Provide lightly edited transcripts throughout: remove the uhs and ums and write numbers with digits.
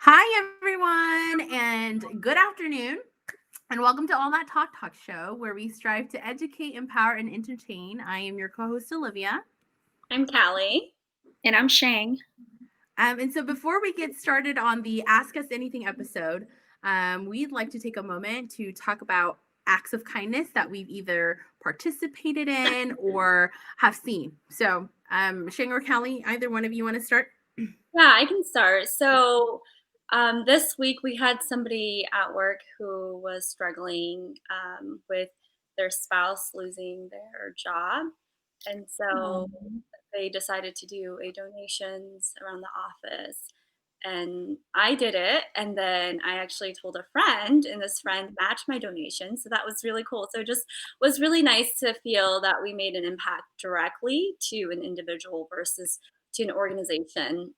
Hi, everyone, and good afternoon, and welcome to All That Talk Show, where we strive to educate, empower, and entertain. I am your co-host, Olivia. I'm Callie. And I'm Shang. And so before we get started on the Ask Us Anything episode, we'd like to take a moment to talk about acts of kindness that we've either participated in or have seen. So, Shang or Callie, either one of you want to start? Yeah, I can start. So this week we had somebody at work who was struggling with their spouse losing their job. And so they decided to do a donations around the office. And I did it. And then I actually told a friend, and this friend matched my donation. So that was really cool. So it just was really nice to feel that we made an impact directly to an individual versus to an organization.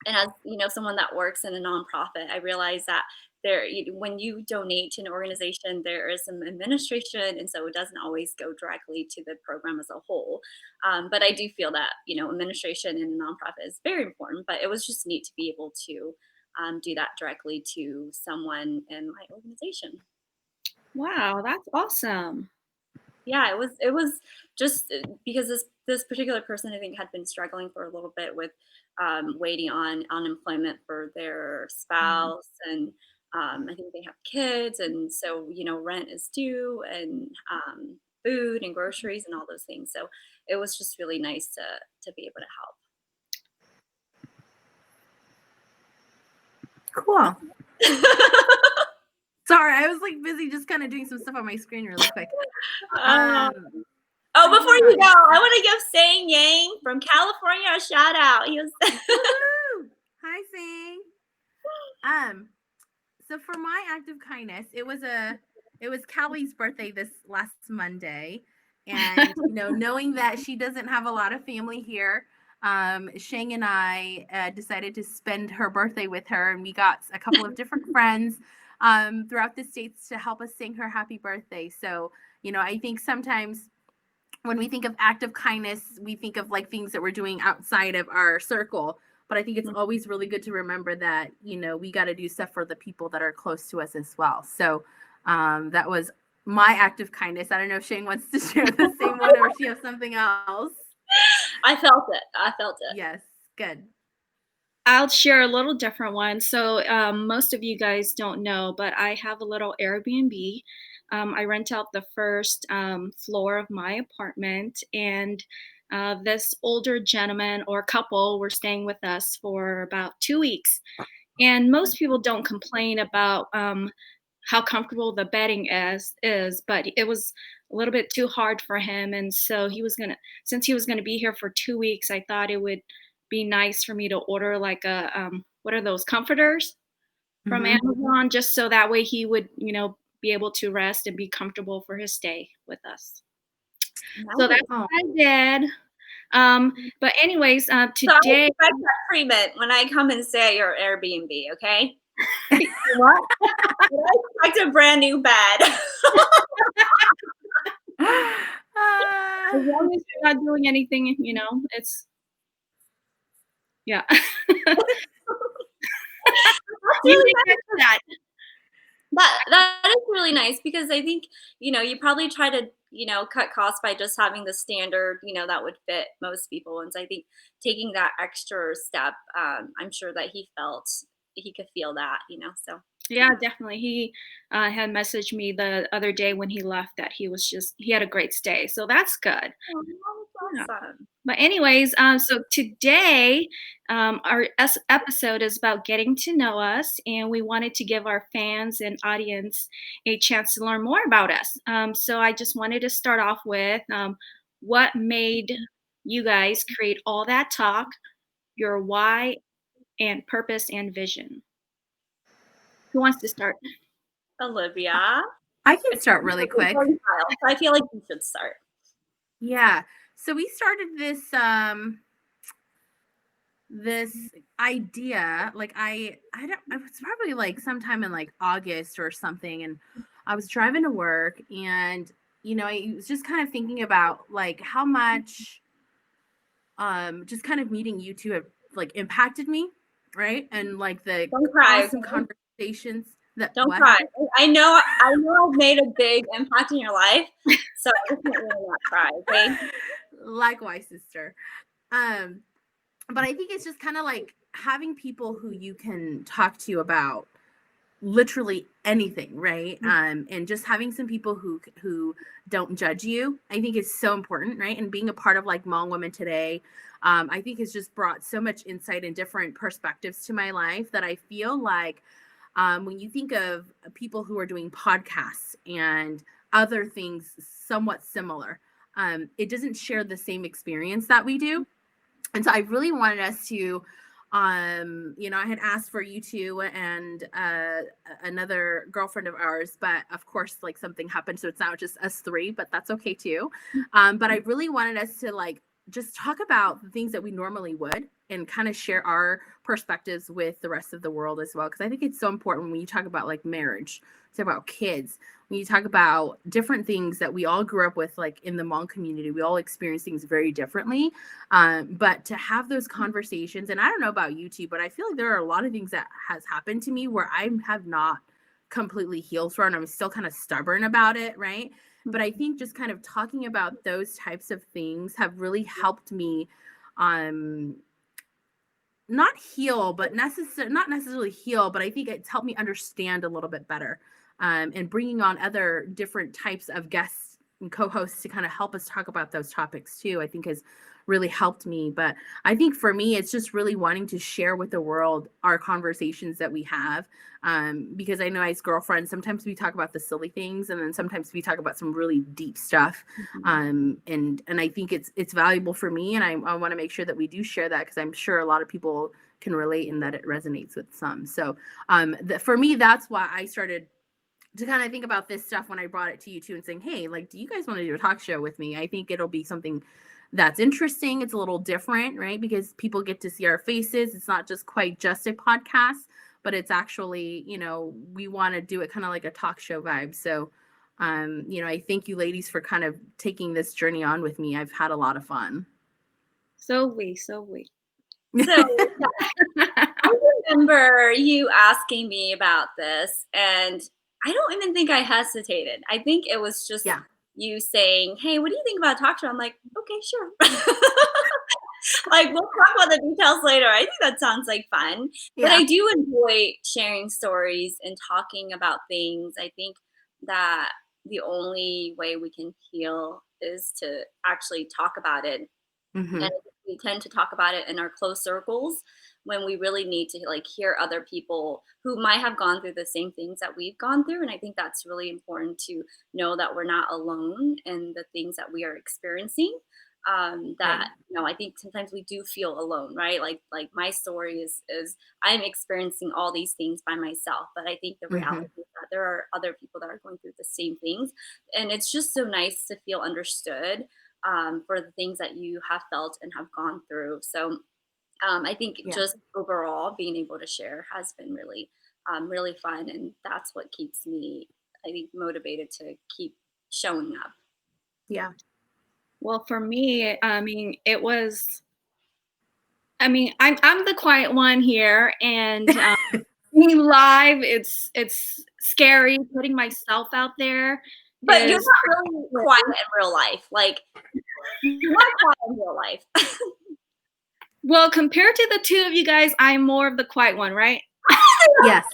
And as someone that works in a nonprofit, I realize that when you donate to an organization, there is some administration, and so it doesn't always go directly to the program as a whole. But I do feel that administration in a nonprofit is very important. But it was just neat to be able to do that directly to someone in my organization. Wow, that's awesome. Yeah, it was just because this particular person, I think, had been struggling for a little bit with waiting on unemployment for their spouse, and I think they have kids, and so rent is due, and food and groceries and all those things. So it was just really nice to be able to Cool. Sorry, I was busy just kind of doing some stuff on my screen really quick. help. Before you go, I want to give Sang Yang from California a shout out. He was Hi, Sang. So for my act of kindness, it was Callie's birthday this last Monday, and knowing that she doesn't have a lot of family here, Shang and I decided to spend her birthday with her, and we got a couple of different friends throughout the states to help us sing her happy birthday. So I think sometimes when we think of act of kindness, we think of things that we're doing outside of our circle. But I think it's always really good to remember that, we got to do stuff for the people that are close to us as well. So that was my act of kindness. I don't know if Shane wants to share the same one or if she has something else. I felt it. Yes, good. I'll share a little different one. So most of you guys don't know, but I have a little Airbnb. I rent out the first floor of my apartment, and this older gentleman or couple were staying with us for about 2 weeks. And most people don't complain about how comfortable the bedding is, but it was a little bit too hard for him. And so since he was gonna be here for 2 weeks, I thought it would be nice for me to order like a what are those comforters from Amazon, just so that way he would be able to rest and be comfortable for his stay with us. So that's what I did. But anyways, today so I expect that treatment when I come and stay at your Airbnb, okay? What? I expect a brand new bed. As long as you're not doing anything, it's yeah. You can get that. That is really nice, because I think you probably try to cut costs by just having the standard that would fit most people, and so I think taking that extra step, I'm sure that he could feel that so. Yeah, definitely. He had messaged me the other day when he left that he had a great stay. So that's good. Oh, that's awesome. But anyways, so today, our episode is about getting to know us, and we wanted to give our fans and audience a chance to learn more about us. So I just wanted to start off with what made you guys create all that talk, your why and purpose and vision. Who wants to start? Olivia. I can It's start really quick. so I feel like you should start. Yeah. So we started this idea, like I was probably like sometime in like August or something, and I was driving to work, and I was just kind of thinking about like how much just kind of meeting you two have like impacted me, right? And like the Don't cry. awesome conversations that Don't what cry. happened? I know I've made a big impact in your life, so I just want you to not cry, okay? Likewise, sister. But I think it's just kind of like having people who you can talk to about literally anything, right? And just having some people who don't judge you, I think is so important, right? And being a part of like Hmong Women Today, I think has just brought so much insight and different perspectives to my life that I feel like when you think of people who are doing podcasts and other things somewhat similar, it doesn't share the same experience that we do. And so I really wanted us to, I had asked for you two and another girlfriend of ours, but of course, like something happened. So it's now just us three, but that's okay too. But I really wanted us to like just talk about the things that we normally would and kind of share our perspectives with the rest of the world as well. Because I think it's so important when you talk about like marriage, talk about kids, when you talk about different things that we all grew up with, like in the Hmong community, we all experience things very differently. But to have those conversations, and I don't know about you two, but I feel like there are a lot of things that has happened to me where I have not completely healed from. I'm still kind of stubborn about it, right? But I think just kind of talking about those types of things have really helped me not heal, but not necessarily heal, but I think it's helped me understand a little bit better. And bringing on other different types of guests and co-hosts to kind of help us talk about those topics too, I think has really helped me. But I think for me, it's just really wanting to share with the world our conversations that we have. Because I know as girlfriends, sometimes we talk about the silly things, and then sometimes we talk about some really deep stuff. And I think it's valuable for me, and I want to make sure that we do share that, because I'm sure a lot of people can relate and that it resonates with some. So for me, that's why I started to kind of think about this stuff when I brought it to you two and saying, hey, like, do you guys want to do a talk show with me? I think it'll be something that's interesting. It's a little different, right? Because people get to see our faces. It's not just quite just a podcast, but it's actually, we want to do it kind of like a talk show vibe. So, I thank you ladies for kind of taking this journey on with me. I've had a lot of fun. So I remember you asking me about this, and I don't even think I hesitated. I think it was just you saying, hey, what do you think about a talk show? I'm like, okay, sure. Like, we'll talk about the details later. I think that sounds like fun. But I do enjoy sharing stories and talking about things. I think that the only way we can heal is to actually talk about it. And we tend to talk about it in our close circles when we really need to like hear other people who might have gone through the same things that we've gone through. And I think that's really important to know that we're not alone in the things that we are experiencing. I think sometimes we do feel alone, right? Like my story is I'm experiencing all these things by myself, but I think the reality is that there are other people that are going through the same things, and it's just so nice to feel understood for the things that you have felt and have gone through. So I think just overall being able to share has been really, really fun, and that's what keeps me, I think, motivated to keep showing up. Yeah. Well, for me, I'm the quiet one here, and being live, it's scary putting myself out there. But you're not really quiet in real life. Like, you're not quiet in real life. Well, compared to the two of you guys, I'm more of the quiet one, right? Yes.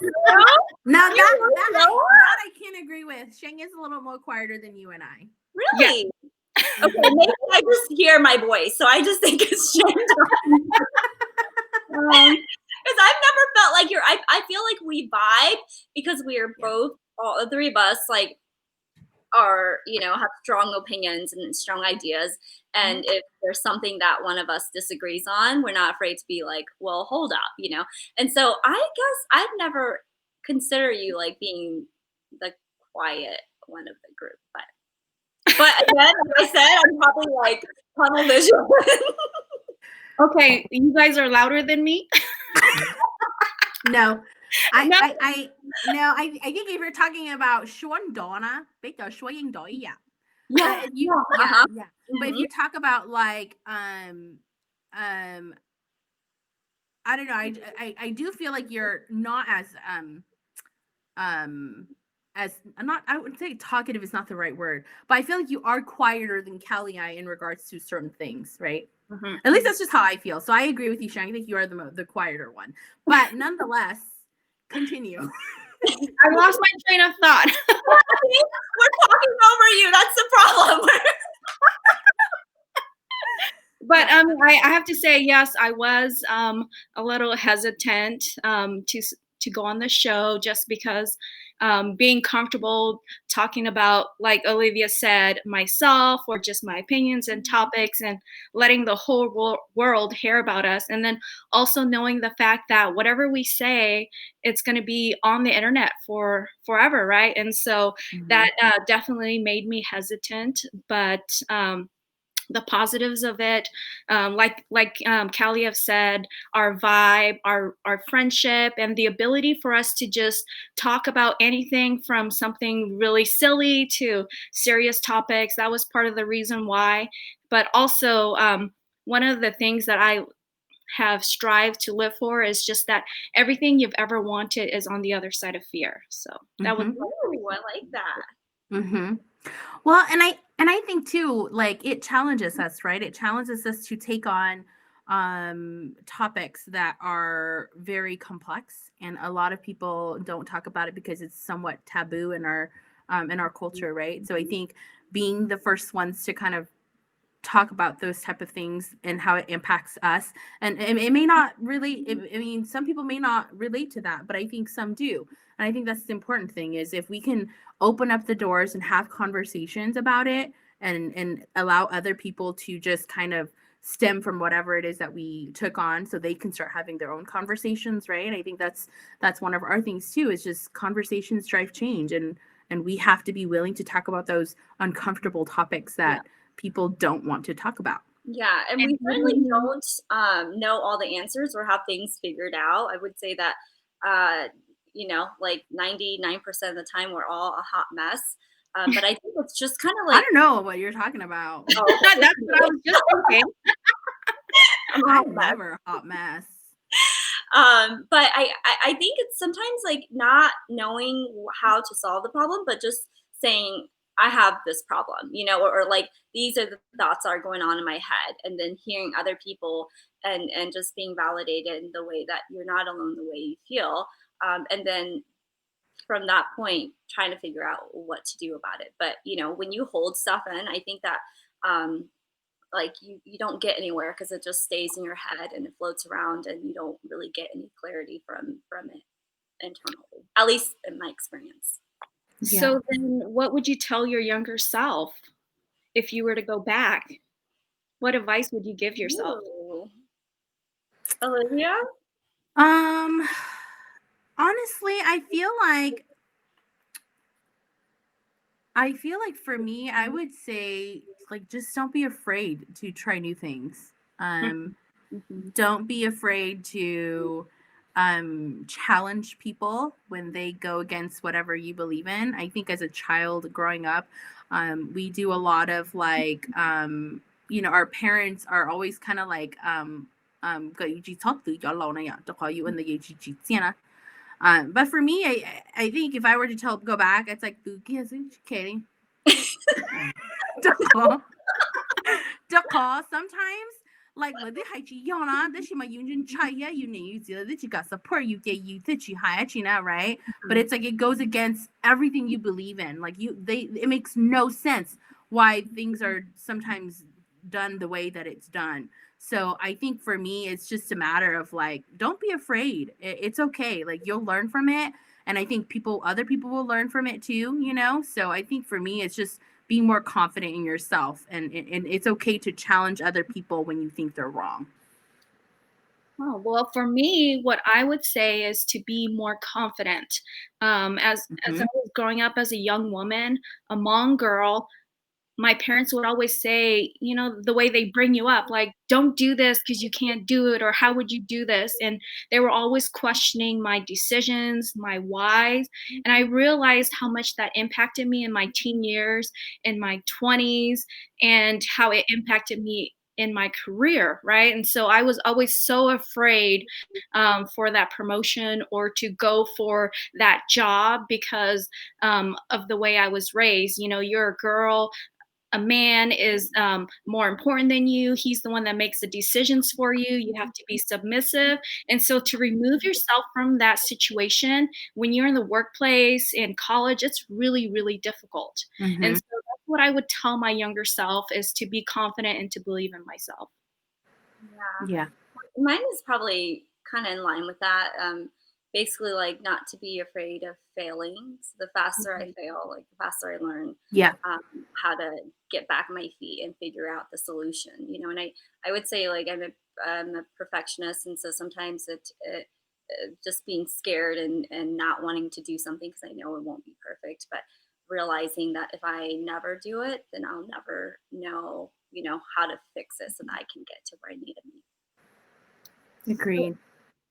Now that I can't agree with. Sheng is a little more quieter than you and I. Really? Okay, maybe I just hear my voice, so I just think it's Shane talking. Because I've never felt like I feel like we vibe because we are Yeah. both, all the three of us, like, are, have strong opinions and strong ideas. And if there's something that one of us disagrees on, we're not afraid to be like, well, hold up. And so I guess I've never considered you like being the quiet one of the group. But again, like I said, I'm probably like tunnel vision. Okay, you guys are louder than me. No, No. I think if you're talking about 說朵啦，比較說英朵一樣。Yeah, You, uh-huh. yeah. But if you talk about like I don't know, I do feel like you're not as as not, I would say talkative is not the right word, but I feel like you are quieter than Kelly I in regards to certain things, right? Mhm. At least that's just how I feel. So I agree with you, Shang. I think you are the quieter one, but nonetheless, continue. I lost my train of thought. We're talking over you. That's the problem. But I have to say, yes, I was a little hesitant to go on the show just because being comfortable talking about, like Olivia said, myself or just my opinions and topics and letting the whole world hear about us. And then also knowing the fact that whatever we say, it's going to be on the internet for forever, right? And so that definitely made me hesitant. But the positives of it, like Callie have said, our vibe, our friendship, and the ability for us to just talk about anything from something really silly to serious topics. That was part of the reason why. But also, one of the things that I have strived to live for is just that everything you've ever wanted is on the other side of fear. So that was Ooh, I like that. Well, and I think too, like it challenges us, right? It challenges us to take on topics that are very complex, and a lot of people don't talk about it because it's somewhat taboo in our culture, right? So I think being the first ones to kind of talk about those type of things and how it impacts us, and it may not really, I mean, some people may not relate to that, but I think some do. And I think that's the important thing, is if we can open up the doors and have conversations about it, and allow other people to just kind of stem from whatever it is that we took on, so they can start having their own conversations, right? I think that's one of our things too, is just conversations drive change, and we have to be willing to talk about those uncomfortable topics that people don't want to talk about. Yeah, and we certainly don't know all the answers or have things figured out. I would say that, like 99% of the time we're all a hot mess. But I think it's just kind of I like, don't know what you're talking about. that's what I was just thinking. I'm never a hot mess. but I think it's sometimes like not knowing how to solve the problem, but just saying, I have this problem, or like these are the thoughts that are going on in my head, and then hearing other people and just being validated in the way that you're not alone the way you feel. And then from that point, trying to figure out what to do about it. But when you hold stuff in, I think that like you don't get anywhere because it just stays in your head and it floats around, and you don't really get any clarity from it internally, at least in my experience. So then what would you tell your younger self if you were to go back? What advice would you give yourself? Ooh. Olivia? Honestly, I feel like for me, I would say, like, just don't be afraid to try new things. Don't be afraid to challenge people when they go against whatever you believe in. I think as a child growing up, we do a lot of like our parents are always kind of like but for me, I think if I were to go back, it's like Katie. Sometimes like 你係住用啦，你係咪完全錯呀？要你要知道，你自己 support 要嘅要自己係一樣 right? But it's like it goes against everything you believe in. Like it makes no sense. why things are sometimes done the way that it's done. So I think for me, it's just a matter of like, don't be afraid. It's okay. Like you'll learn from it. And I think other people will learn from it too, you know? So I think for me, it's just being more confident in yourself. And it's okay to challenge other people when you think they're wrong. Oh, well, for me, what I would say is to be more confident. As I Hmm. was growing up as a young woman, a Hmong girl, my parents would always say, the way they bring you up, like, don't do this because you can't do it, or how would you do this? And they were always questioning my decisions, my whys. And I realized how much that impacted me in my teen years, in my 20s, and how it impacted me in my career, right? And so I was always so afraid for that promotion or to go for that job because of the way I was raised. You're a girl, a man is more important than you. He's the one that makes the decisions for you. You have to be submissive. And so to remove yourself from that situation when you're in the workplace, in college, it's really, really difficult. And Hmm. so that's what I would tell my younger self, is to be confident and to believe in myself. Yeah. Yeah. Mine is probably kind of in line with that. Basically, like not to be afraid of failing. So the faster I Mhm. fail, like the faster I learn Yeah. how to get back on my feet and figure out the solution. And I would say like I'm a perfectionist, and so sometimes it just being scared and not wanting to do something because I know it won't be perfect, but realizing that if I never do it, then I'll never know, how to fix it so that I can get to where I need to be. Agreed.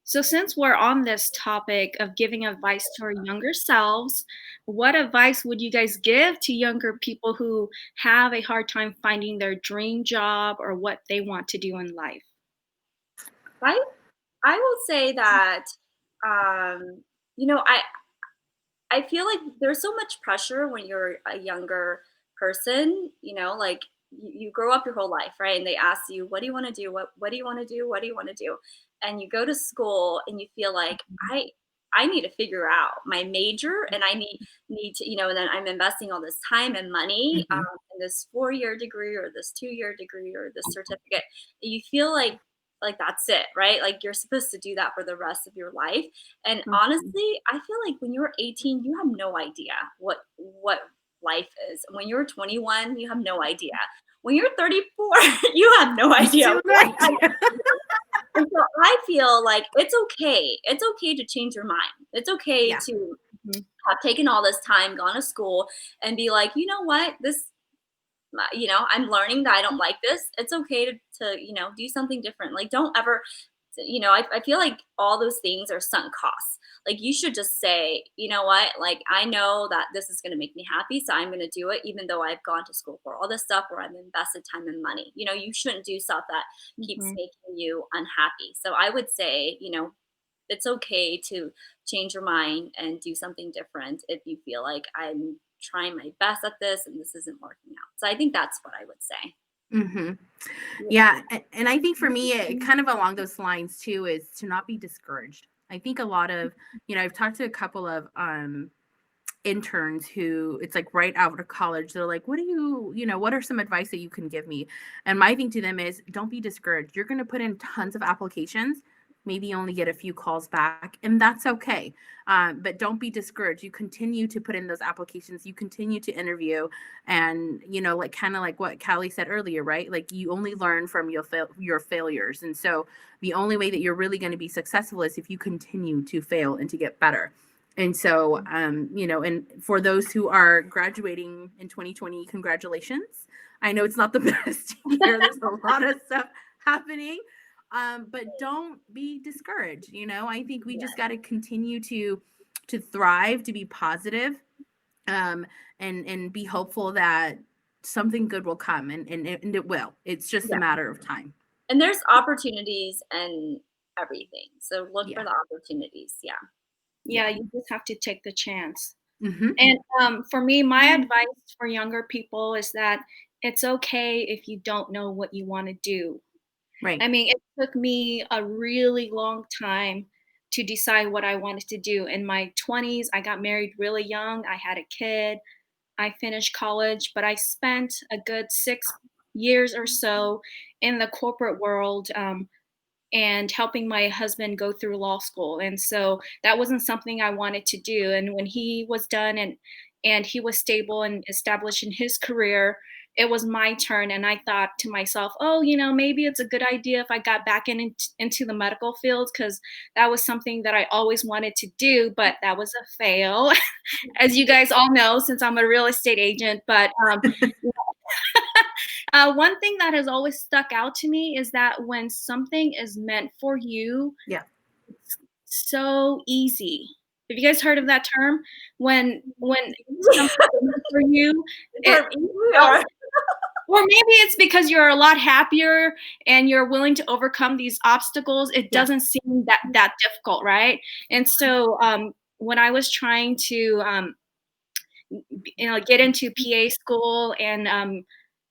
So, since we're on this topic of giving advice to our younger selves, what advice would you guys give to younger people who have a hard time finding their dream job or what they want to do in life? I I will say that um, you know, I feel like there's so much pressure when you're a younger person, like you grow up your whole life, right? And they ask you, what do you want to do? What do you want to do? What do you want to do? And you go to school and you feel like I need to figure out my major, and I need to, and then I'm investing all this time and money Hmm. in this 4-year degree or this 2-year degree or this certificate. You feel like that's it, right? Like you're supposed to do that for the rest of your life. And Mhm. honestly, I feel like when you're 18, you have no idea what life is. When you're 21, you have no idea. When you're 34, you have no You idea still what right. life is. And so I feel like it's okay. It's okay to change your mind. It's okay Yeah. to Mhm. have taken all this time, gone to school, and be like, you know what, I'm learning that I don't like this. It's okay to do something different. Like, don't ever, I feel like all those things are sunk costs. Like, you should just say, you know what, like, I know that this is going to make me happy, so I'm going to do it, even though I've gone to school for all this stuff where I've invested time and money. You shouldn't do stuff that keeps Mhm. making you unhappy. So I would say, it's okay to change your mind and do something different if you feel like I'm trying my best at this and this isn't working out. So I think that's what I would say. Hmm. Yeah. Yeah, and I think for me, kind of along those lines too, is to not be discouraged. I think a lot of, I've talked to a couple of interns who it's like right out of college. They're like, what do what are some advice that you can give me? And my thing to them is, don't be discouraged. You're going to put in tons of applications, maybe only get a few calls back, and that's okay. But don't be discouraged. You continue to put in those applications, you continue to interview, and like kind of like what Callie said earlier, right? Like you only learn from your failures, and so the only way that you're really going to be successful is if you continue to fail and to get better. And so, and for those who are graduating in 2020, congratulations. I know it's not the best year. There's a lot of stuff happening. But don't be discouraged. I think we just Yeah. got to continue to thrive, to be positive, um, and be hopeful that something good will come, and it will. It's just a Yeah. matter of time. And there's opportunities and everything. So look for Yeah. the opportunities. Yeah. Yeah, Yeah. you just have to take the chance. Hmm. And for me, my advice for younger people is that it's okay if you don't know what you want to do. Right. I mean, it took me a really long time to decide what I wanted to do. In my 20s, I got married really young. I had a kid. I finished college, but I spent a good 6 years or so in the corporate world, and helping my husband go through law school. And so that wasn't something I wanted to do. And when he was done and he was stable and established in his career, it was my turn. And I thought to myself, oh, maybe it's a good idea if I got back into the medical field, because that was something that I always wanted to do, but that was a fail, as you guys all know, since I'm a real estate agent. But one thing that has always stuck out to me is that when something is meant for you, Yeah. it's so easy. Have you guys heard of that term? When something is meant for you, it, or maybe it's because you're a lot happier and you're willing to overcome these obstacles. It Yeah. doesn't seem that difficult, right? And so when I was trying to get into PA school and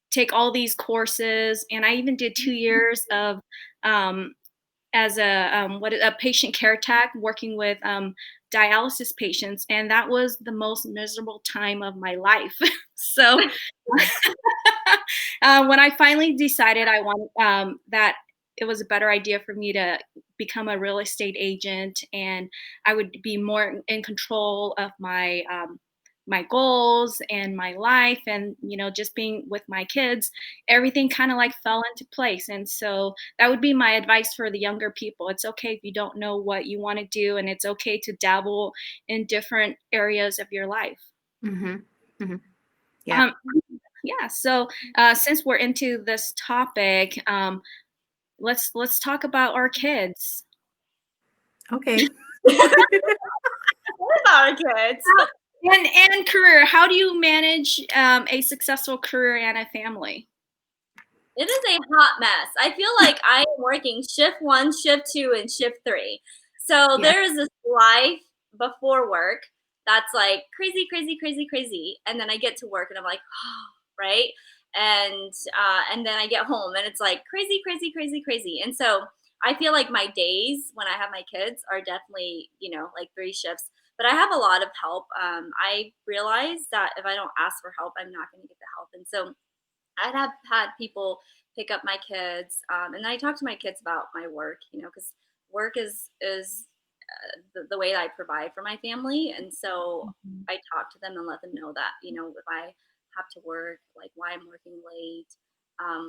take all these courses, and I even did 2 years of as a patient care tech, working with dialysis patients, and that was the most miserable time of my life. So when I finally decided I wanted that it was a better idea for me to become a real estate agent, and I would be more in control of my goals and my life, and just being with my kids, everything kind of like fell into place. And so that would be my advice for the younger people. It's okay if you don't know what you want to do, and it's okay to dabble in different areas of your life. Mm-hmm. Mm-hmm. Yeah. Yeah, so since we're into this topic, let's talk about our kids. Okay. What about our kids? And career. How do you manage a successful career and a family? It is a hot mess. I feel like I am working shift 1, shift 2, and shift 3. So Yeah. there is this life before work that's like crazy, crazy, crazy, crazy, and then I get to work and I'm like, right? And then I get home and it's like crazy, crazy, crazy, crazy. And so I feel like my days when I have my kids are definitely, like 3 shifts. But I have a lot of help. I realize that if I don't ask for help, I'm not going to get the help. And so I'd have had people pick up my kids, and I talk to my kids about my work, because work is the way that I provide for my family, and so Mhm. I talk to them and let them know that if I have to work, like why I'm working late,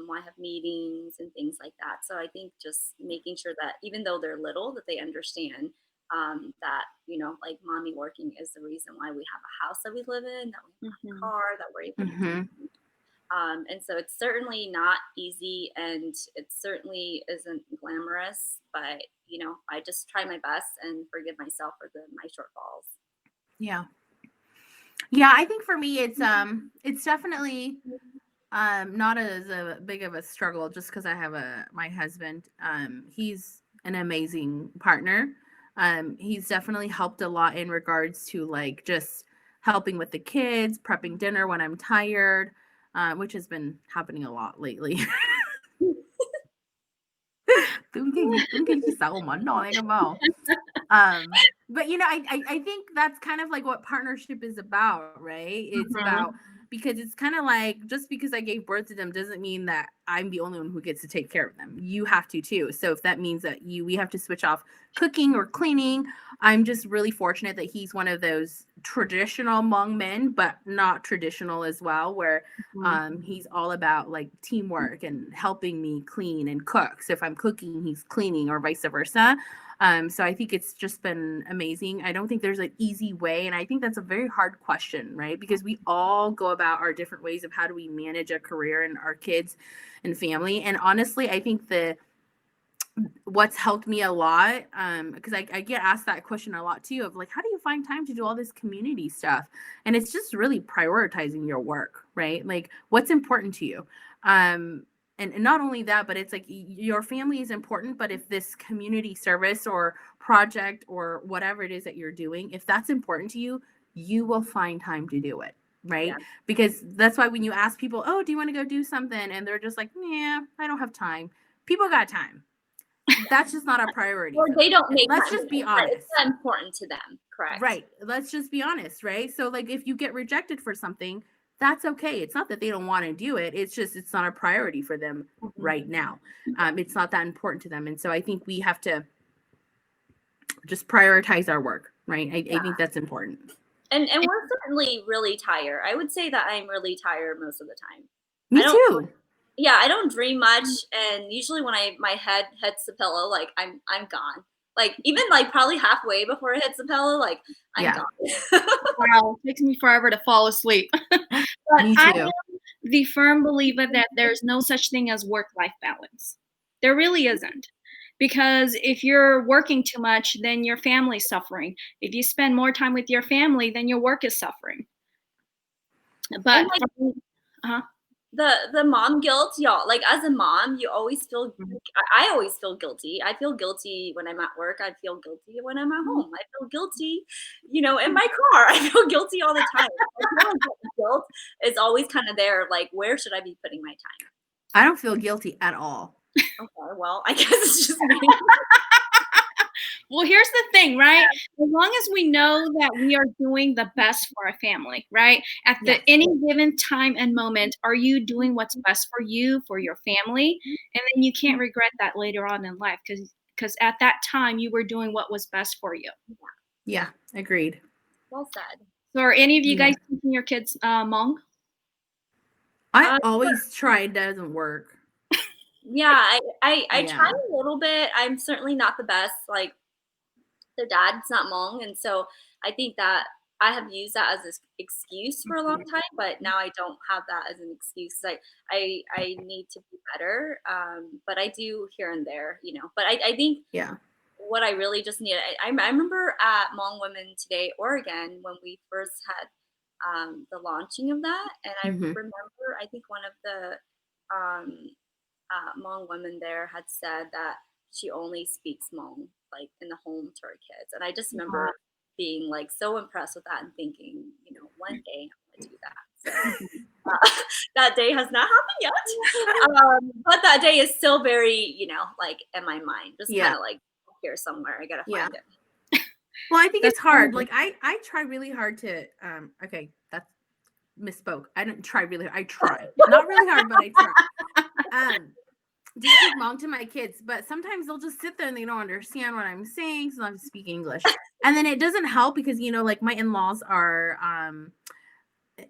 why I have meetings and things like that. So I think just making sure that even though they're little, that they understand that like mommy working is the reason why we have a house that we live in, that we have a Mhm. car, that we're able to do. Mm-hmm. And so it's certainly not easy and it certainly isn't glamorous, but I just try my best and forgive myself for my shortfalls. Yeah. Yeah, I think for me it's definitely not as a big of a struggle just because I have my husband. He's an amazing partner. He's definitely helped a lot in regards to like just helping with the kids, prepping dinner when I'm tired, which has been happening a lot lately. But I think that's kind of like what partnership is about, right? It's Mhm. about, because it's kind of like, just because I gave birth to them doesn't mean that I'm the only one who gets to take care of them. You have to too. So if that means that we have to switch off cooking or cleaning, I'm just really fortunate that he's one of those traditional Hmong men, but not traditional as well, where Mhm. he's all about like teamwork and helping me clean and cook. So if I'm cooking, he's cleaning, or vice versa. So I think it's just been amazing. I don't think there's an easy way. And I think that's a very hard question, right? Because we all go about our different ways of how do we manage a career and our kids and family. And honestly, I think what's helped me a lot, because I get asked that question a lot too, of like, how do you find time to do all this community stuff? And it's just really prioritizing your work, right? Like what's important to you. And not only that, but it's like your family is important, but if this community service or project or whatever it is that you're doing, if that's important to you, you will find time to do it, right? Yeah. Because that's why when you ask people, oh, do you want to go do something, and they're just like, yeah, I don't have time. People got time. That's just not a priority Or for they them. don't make Let's time. just be It's honest. not important to them. Correct. Right. Let's just be honest, right? So like if you get rejected for something, that's okay. It's not that they don't want to do it. It's just it's not a priority for them right now. It's not that important to them. And so I think we have to just prioritize our work, right? I think that's important. And we're certainly really tired. I would say that I'm really tired most of the time. Me I don't too. Yeah, I don't dream much, and usually when my head hits the pillow, like I'm gone. Like even like probably halfway before it hits the pillow, like I'm Yeah. gone. Wow, it takes me forever to fall asleep. But Me I too. am the firm believer that there's no such thing as work-life balance. There really isn't. Because if you're working too much, then your family's suffering. If you spend more time with your family, then your work is suffering. But And like uh-huh. the mom guilt, y'all. Like as a mom, you always feel. I always feel guilty. I feel guilty when I'm at work. I feel guilty when I'm at home. I feel guilty, in my car. I feel guilty all the time. I feel like that guilt is always kind of there. Like, where should I be putting my time? I don't feel guilty at all. Okay, well, I guess it's just me. Well, here's the thing, right? As long as we know that we are doing the best for our family, right? At Yes. any given time and moment, are you doing what's best for you, for your family? And then you can't regret that later on in life because at that time you were doing what was best for you. Yeah, agreed. Well said. So are any of you Yeah. guys teaching your kids Hmong? I always try, it doesn't work. Yeah, I Yeah. try a little bit. I'm certainly not the best. Like their dad's not Hmong, and so I think that I have used that as an excuse for a long time, but now I don't have that as an excuse. I need to be better, but I do here and there, But I think Yeah. what I really just need. I remember at Hmong Women Today, Oregon, when we first had the launching of that, and I Mhm. remember I think one of the um, Hmong women there had said that she only speaks Hmong like in the home to her kids, and I just remember being like so impressed with that and thinking, one day I'm gonna do that. So, that day has not happened yet, but that day is still very, like in my mind, just Yeah. kind of like here somewhere. I gotta Yeah. find it. Well, I think That's it's hard. wonderful. Like I try really hard to okay, that's misspoke. I didn't try really I try. Not really hard, but I try. To speak Hmong to my kids, but sometimes they'll just sit there and they don't understand what I'm saying, so I have to speak English. And then it doesn't help because like my in-laws are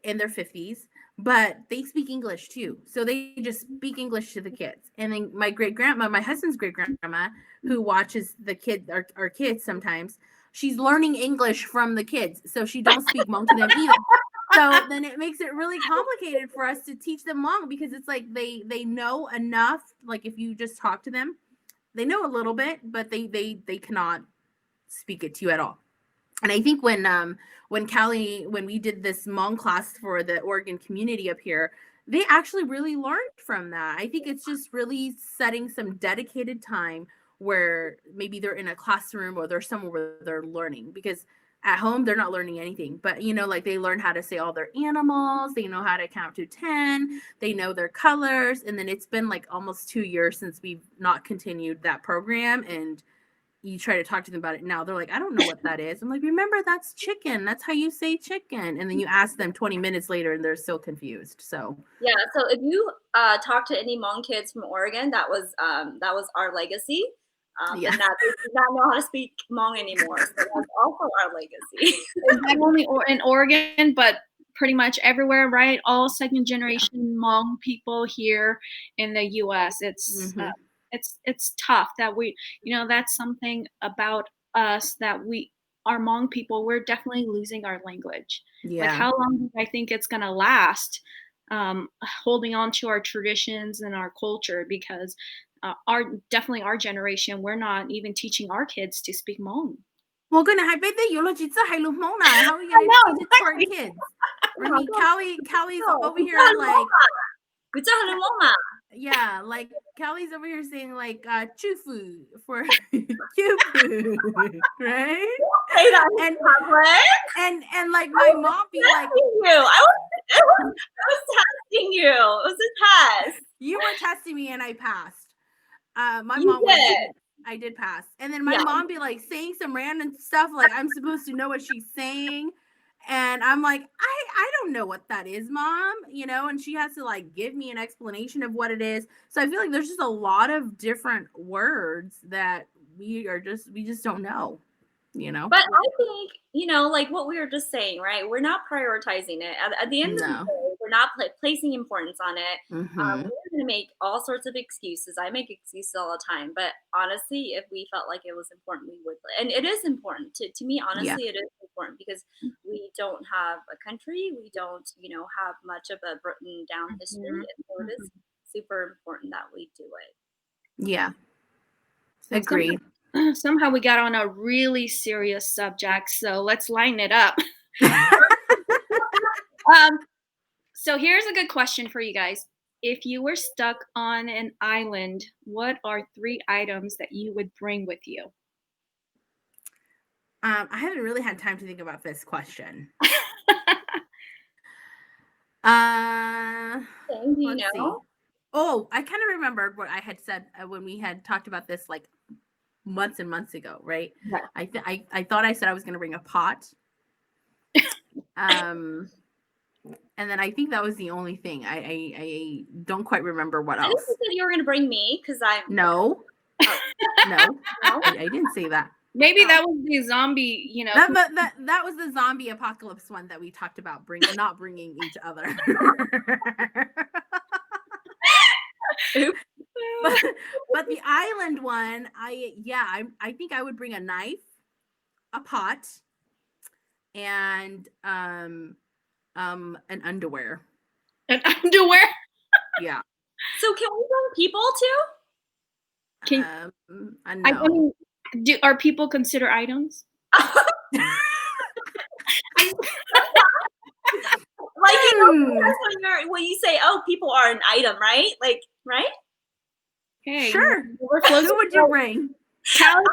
in their 50s, but they speak English too. So they just speak English to the kids. And then my great grandma, my husband's great grandma, who watches the kids, our kids sometimes, she's learning English from the kids. So she don't speak Hmong to them either. So then it makes it really complicated for us to teach them Hmong because it's like they know enough. Like if you just talk to them, they know a little bit, but they cannot speak it to you at all. And I think when Callie, when we did this Hmong class for the Oregon community up here, they actually really learned from that. I think it's just really setting some dedicated time where maybe they're in a classroom or they're somewhere where they're learning, because at home they're not learning anything, but like they learn how to say all their animals, they know how to count to 10, they know their colors. And then it's been like almost 2 years since we've not continued that program, and you try to talk to them about it now, they're like, I don't know what that is. I'm like, remember, that's chicken. That's how you say chicken. And then you ask them 20 minutes later and they're still confused. So Yeah. So if you talk to any Hmong kids from Oregon, that was our legacy. Yeah. And that they do not know how to speak Hmong anymore. So that's also our legacy. Not only in Oregon, but pretty much everywhere, right? All second generation Hmong people here in the U.S. It's tough that we, that's something about us that our Hmong people, we're definitely losing our language. Like, Yeah. how long do I think it's gonna last? Holding on to our traditions and our culture, because definitely our generation, we're not even teaching our kids to speak Hmong. Well, good. I bet that you're like, how are we going to teach it to our kids? I mean, Callie's over here like, yeah, like Callie's over here saying like chufu for chufu, right? Say that in public. And like my mom be like, I was testing you. It was a test. you were testing me and I passed. My You mom was did. I did pass. And then my Yeah. mom be like saying some random stuff like I'm supposed to know what she's saying. And I'm like, I don't know what that is, mom, you know, and she has to like give me an explanation of what it is. So I feel like there's just a lot of different words that we just don't know, you know. But I think, you know, like what we were just saying, right? We're not prioritizing it. At the end of the No. day, we're not placing importance on it. Mhm. We're going to make all sorts of excuses. I make excuses all the time. But honestly, if we felt like it was important, we would. And it is important. To me, honestly, it is important because we don't have a country. We don't, you know, have much of a written down history. And so it is super important that we do it. Yeah. So Agreed. Somehow we got on a really serious subject, so let's line it up. So here's a good question for you guys. If you were stuck on an island, what are 3 items that you would bring with you? I haven't really had time to think about this question. Do you Let's see. know? Oh, I kind of remembered what I had said when we had talked about this like months and months ago, right? Yeah. I thought I said I was going to bring a pot. And then I think that was the only thing. I don't quite remember what I else. think you said you were going to bring me because I'm. No. Oh. No. I didn't say that. Maybe that was the zombie, you know. That was the zombie apocalypse one that we talked about not bringing each other. but the island one, I think I would bring a knife, a pot, and an underwear. An underwear? Yeah. So can we bring people too? I I mean, are people considered items? Like, you know, when you say, oh, people are an item, right? Like, right? Hey, sure. Who would you bring? Callie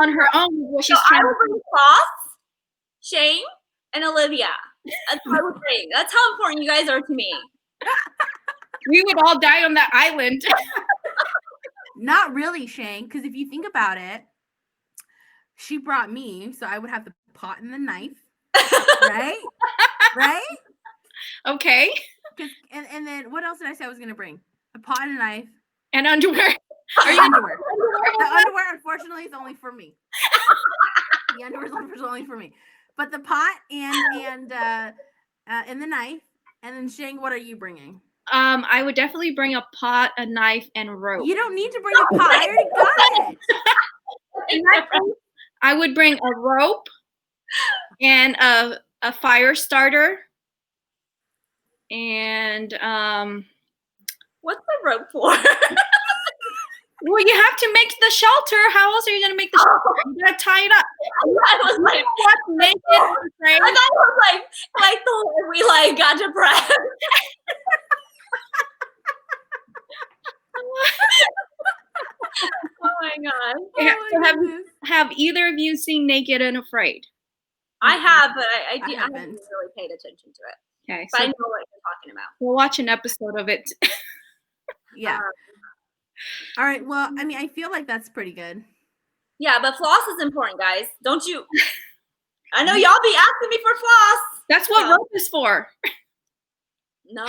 on her own. What she's I would bring Floss, Shane, and Olivia. That's what I would bring. That's how important you guys are to me. We would all die on that island. Not really, Shane, because if you think about it, she brought me, so I would have the pot and the knife, right? Right? Okay. And then what else did I say I was gonna bring? A pot and a knife. And underwear. Are you underwear? The underwear, unfortunately, is only for me. The underwear is only for me. But the pot and the knife. And then Shane, what are you bringing? I would definitely bring a pot, a knife, and rope. You don't need to bring a pot. I already got it. In that case, I would bring a rope and a fire starter. And what's the rope for? Well, you have to make the shelter. How else are you going to make the shelter? You got to tie it up. I was like, naked. I thought it was like the way we like got depressed. Oh my god! Yeah, so have either of you seen Naked and Afraid? I have, but I haven't really paid attention to it. Okay, but so I know what you're talking about. We'll watch an episode of it. Yeah. All right. Well, I mean, I feel like that's pretty good. Yeah, but floss is important, guys. Don't you? I know y'all be asking me for floss. That's what rope is for. No.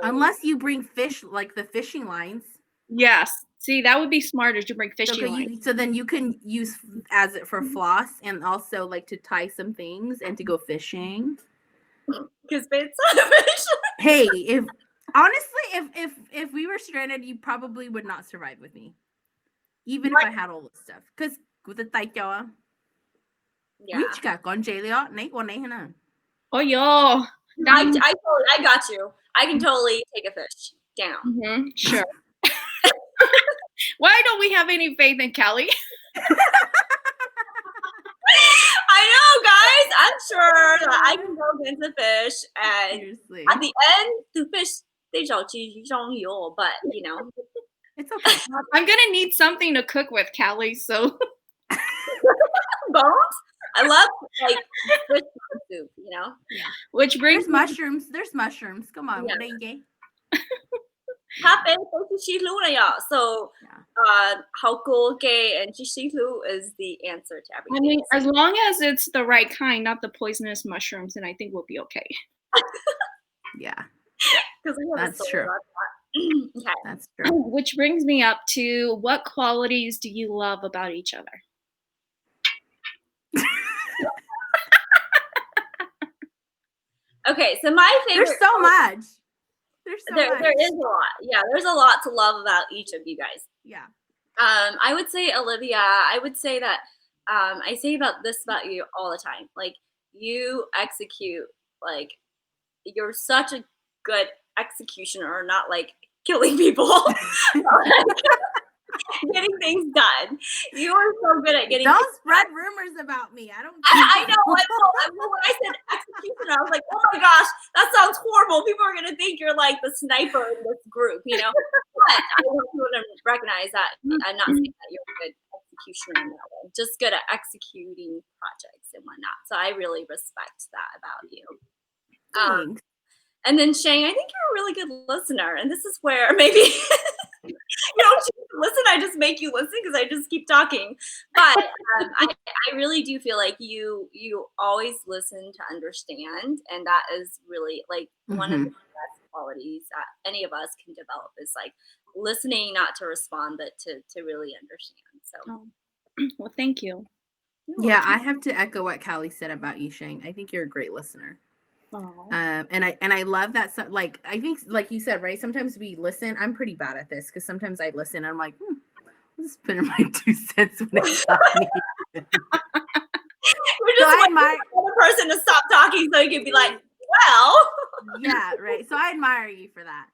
Unless you bring fish, like the fishing lines. Yes. See, that would be smarter to bring fishing lines. So then you can use as it for floss and also like to tie some things and to go fishing. Because it's a fish. Hey, if we were stranded, you probably would not survive with me. Even if I had all this stuff. Because with the taikyawa. Yeah. Which ka con Jaleo, nay ko nay na. Oh yo. I got you. I can totally take a fish down. Mm-hmm. Sure. Why don't we have any faith in Callie? I know, guys. I'm sure that I can go against the fish, and seriously. At the end, the fish they but you know, it's okay. I'm gonna need something to cook with, Callie. So bones. I love like fish soup, you know. Yeah. Which brings There's mushrooms. Come on, yeah. 咖啡都是西路了呀. So, Yeah. 好过给 and 西路 is the answer to I everything. mean, as long as it's the right kind, not the poisonous mushrooms, then I think we'll be okay. Yeah. Because we have a That's story true. about that. Okay. That's true. Which brings me up to what qualities do you love about each other? Okay, so my favorite. There's so much. There's so much. There is a lot. Yeah, there's a lot to love about each of you guys. Yeah. I would say Olivia. I would say that I say about this about you all the time. Like you execute. Like you're such a good executioner, not like killing people. Getting things done. You are so good at getting. Don't spread rumors about me. I don't. I know. When I said executioner, I was like, oh my gosh, that sounds horrible. People are gonna think you're like the sniper in this group, you know. But I want people to recognize that I'm not saying that you're a good executioner in that way. Just good at executing projects and whatnot. So I really respect that about you. Thanks. And then Shane, I think you're a really good listener, and this is where maybe you don't choose to listen. I just make you listen because I just keep talking. But I really do feel like you always listen to understand, and that is really like one of the best qualities that any of us can develop is like listening, not to respond, but to really understand. So, Well, thank you. Yeah, I have to echo what Callie said about you, Shane. I think you're a great listener. And I love that. Like I think, like you said, right? Sometimes we listen. I'm pretty bad at this because sometimes I listen. And I'm like, I'm just putting my 2 cents when it's talking. We're just waiting for the person to stop talking so you can be like, well. Yeah, right. So I admire you for that.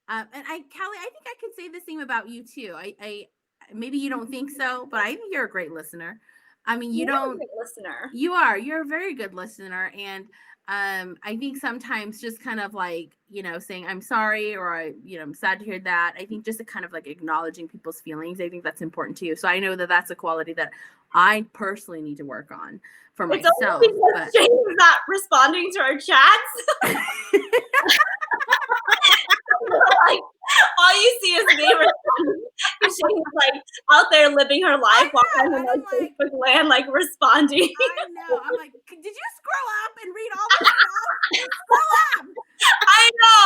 And Callie, I think I could say the same about you too. I maybe you don't think so, but I think you're a great listener. I mean, you're a great listener. You're a very good listener, and I think sometimes just kind of like, saying I'm sorry, or I'm sad to hear that. I think just a kind of like acknowledging people's feelings. I think that's important too. So I know that that's a quality that I personally need to work on for myself. Only because Jane's not responding to our chats. Like, all you see is me responding. And Shane's like out there living her life while I'm on Facebook land, like responding. I know. I'm like, did you scroll up and read all this stuff? Scroll up. I know.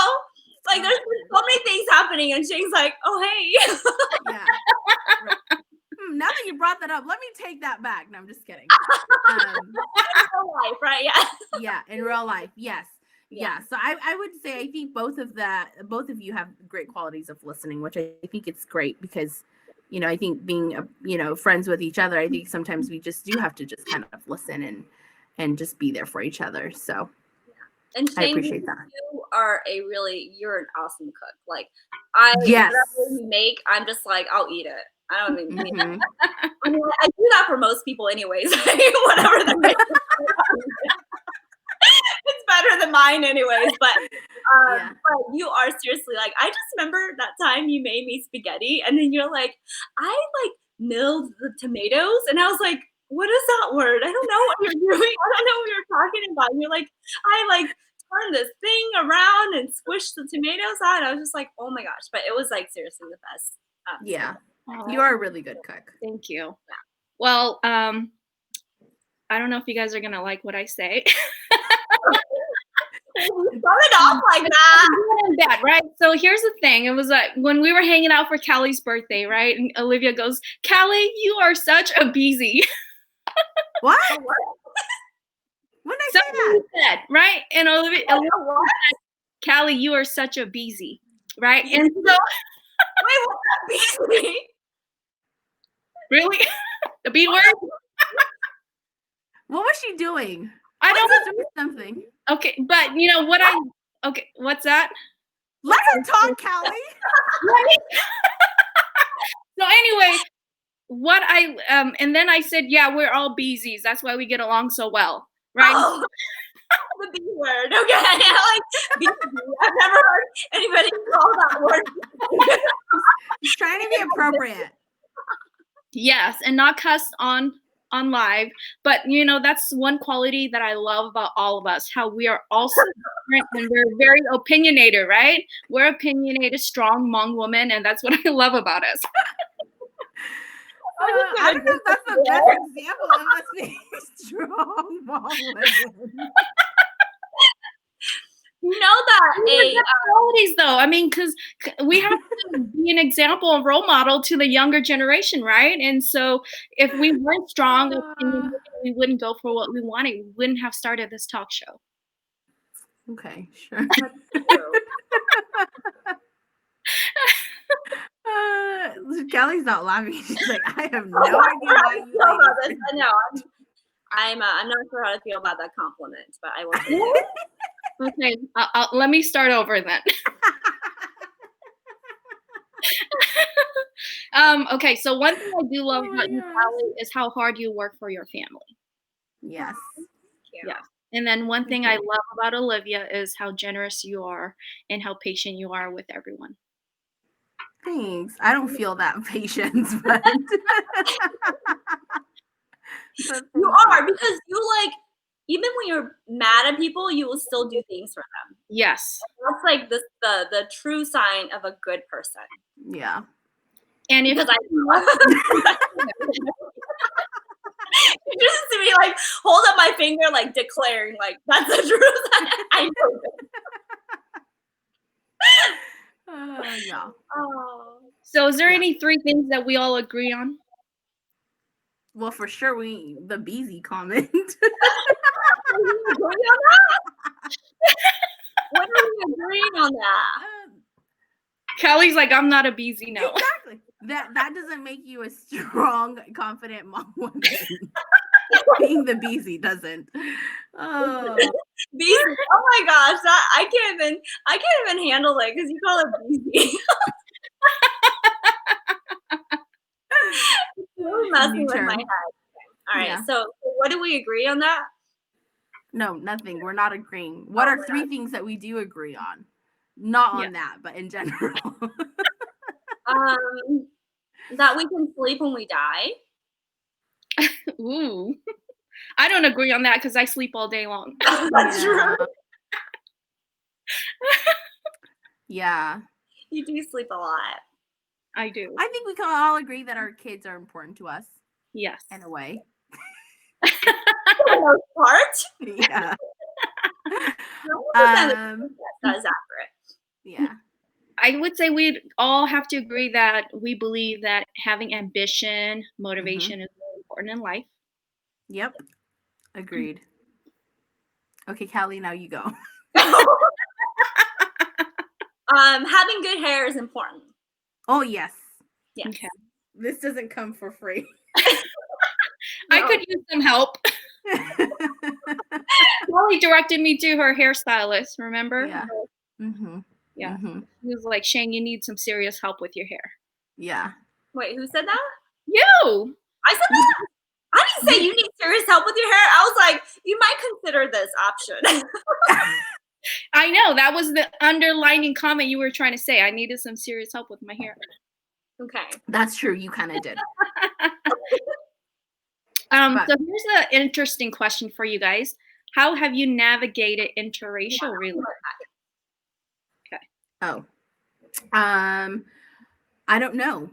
Like there's so many things happening, and Shane's like, oh hey. Yeah. Right. Now that you brought that up, let me take that back. No, I'm just kidding. In real life, right? Yeah. Yeah, in real life, yes. Yeah. So I would say I think both of you have great qualities of listening, which I think it's great because, I think being friends with each other, I think sometimes we just do have to just kind of listen and just be there for each other. So and Shane, I appreciate that. You're an awesome cook. Like yes. whatever you make, I'm just like, I'll eat it. I don't even I mean, I do that for most people anyways. Whatever they're making. It's better than mine anyways, but you are seriously like, I just remember that time you made me spaghetti and then you're like, I like milled the tomatoes, and I was like, what is that word? I don't know what you're doing. I don't know what you're talking about. And you're like, I like turned this thing around and squished the tomatoes out. I was just like, oh my gosh. But it was like seriously the best. Yeah. You are a really good cook. Thank you. Yeah. Well, I don't know if you guys are gonna like what I say. Started off like that. Right? So here's the thing. It was like when we were hanging out for Callie's birthday, right? And Olivia goes, Callie, you are such a beezy. What? When did I say that? Said, right? And Olivia said, Callie, you are such a beezy. Right? And so wait, what's that beezy? Really? The B word? What was she doing? I don't know something. Okay, but okay, what's that? Let her talk, Callie. So anyway, and then I said, yeah, we're all beesies. That's why we get along so well, right? Oh, the B word. Okay, I've never heard anybody call that word. She's trying to be appropriate. Yes, and not cuss on live, but that's one quality that I love about all of us, how we are also different, and we're very opinionated, right? We're opinionated, strong Hmong women, and that's what I love about us. I don't know if that's the best example of us being strong Hmong women. You know that Qualities, though. I mean, because we have to be an example and role model to the younger generation, right? And so, if we weren't strong, we wouldn't go for what we wanted. We wouldn't have started this talk show. Okay, sure. Kelly's not laughing. She's like, I have no idea why you know about ladies this. I know. I'm not sure how to feel about that compliment, but I will. Say it. Okay, let me start over then. Okay, so one thing I do love about you, Callie, is how hard you work for your family. Yes. Yeah. And then one thing I love about Olivia is how generous you are and how patient you are with everyone. Thanks. I don't feel that patience, but you are, because you like, even when you're mad at people, you will still do things for them. Yes. That's like the true sign of a good person. Yeah. And if because you just see me like hold up my finger, like declaring, like that's the truth. I know. Yeah. Oh. So is there any 3 things that we all agree on? Well, for sure, the Beezy comment. What are we agreeing on that? Kelly's like, I'm not a Beezy, no. Exactly. That doesn't make you a strong, confident Hmong woman. Being the Beezy doesn't. Oh. Beezy. Oh my gosh, that I can't even handle it because you call it Beezy. It's really messing with my head. All right, Yeah. so what do we agree on that? No, nothing. We're not agreeing. What are 3 things that we do agree on? Not on that, but in general. That we can sleep when we die. Ooh. I don't agree on that because I sleep all day long. That's true. Yeah. You do sleep a lot. I do. I think we can all agree that our kids are important to us. Yes. In a way. For the most part. Yeah. That is accurate. Yeah. I would say we'd all have to agree that we believe that having ambition, motivation is really important in life. Yep. Agreed. Okay, Callie, now you go. Having good hair is important. Oh, yes. Yes. Okay. This doesn't come for free. I could use some help. Molly directed me to her hairstylist, remember? Yeah. Mm-hmm. Yeah. Mm-hmm. He was like, Shane, you need some serious help with your hair. Yeah. Wait, who said that? You! I said that? I didn't say you need serious help with your hair. I was like, you might consider this option. I know. That was the underlining comment you were trying to say. I needed some serious help with my hair. Okay. That's true. You kind of did. So here's an interesting question for you guys. How have you navigated interracial relationships? Okay. Oh. I don't know.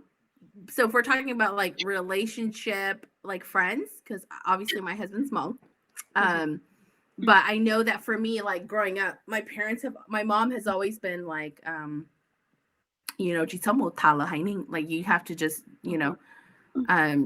So if we're talking about like relationship, like friends, because obviously my husband's Hmong. But I know that for me, like growing up, my mom has always been like, you know, like you have to just, you know,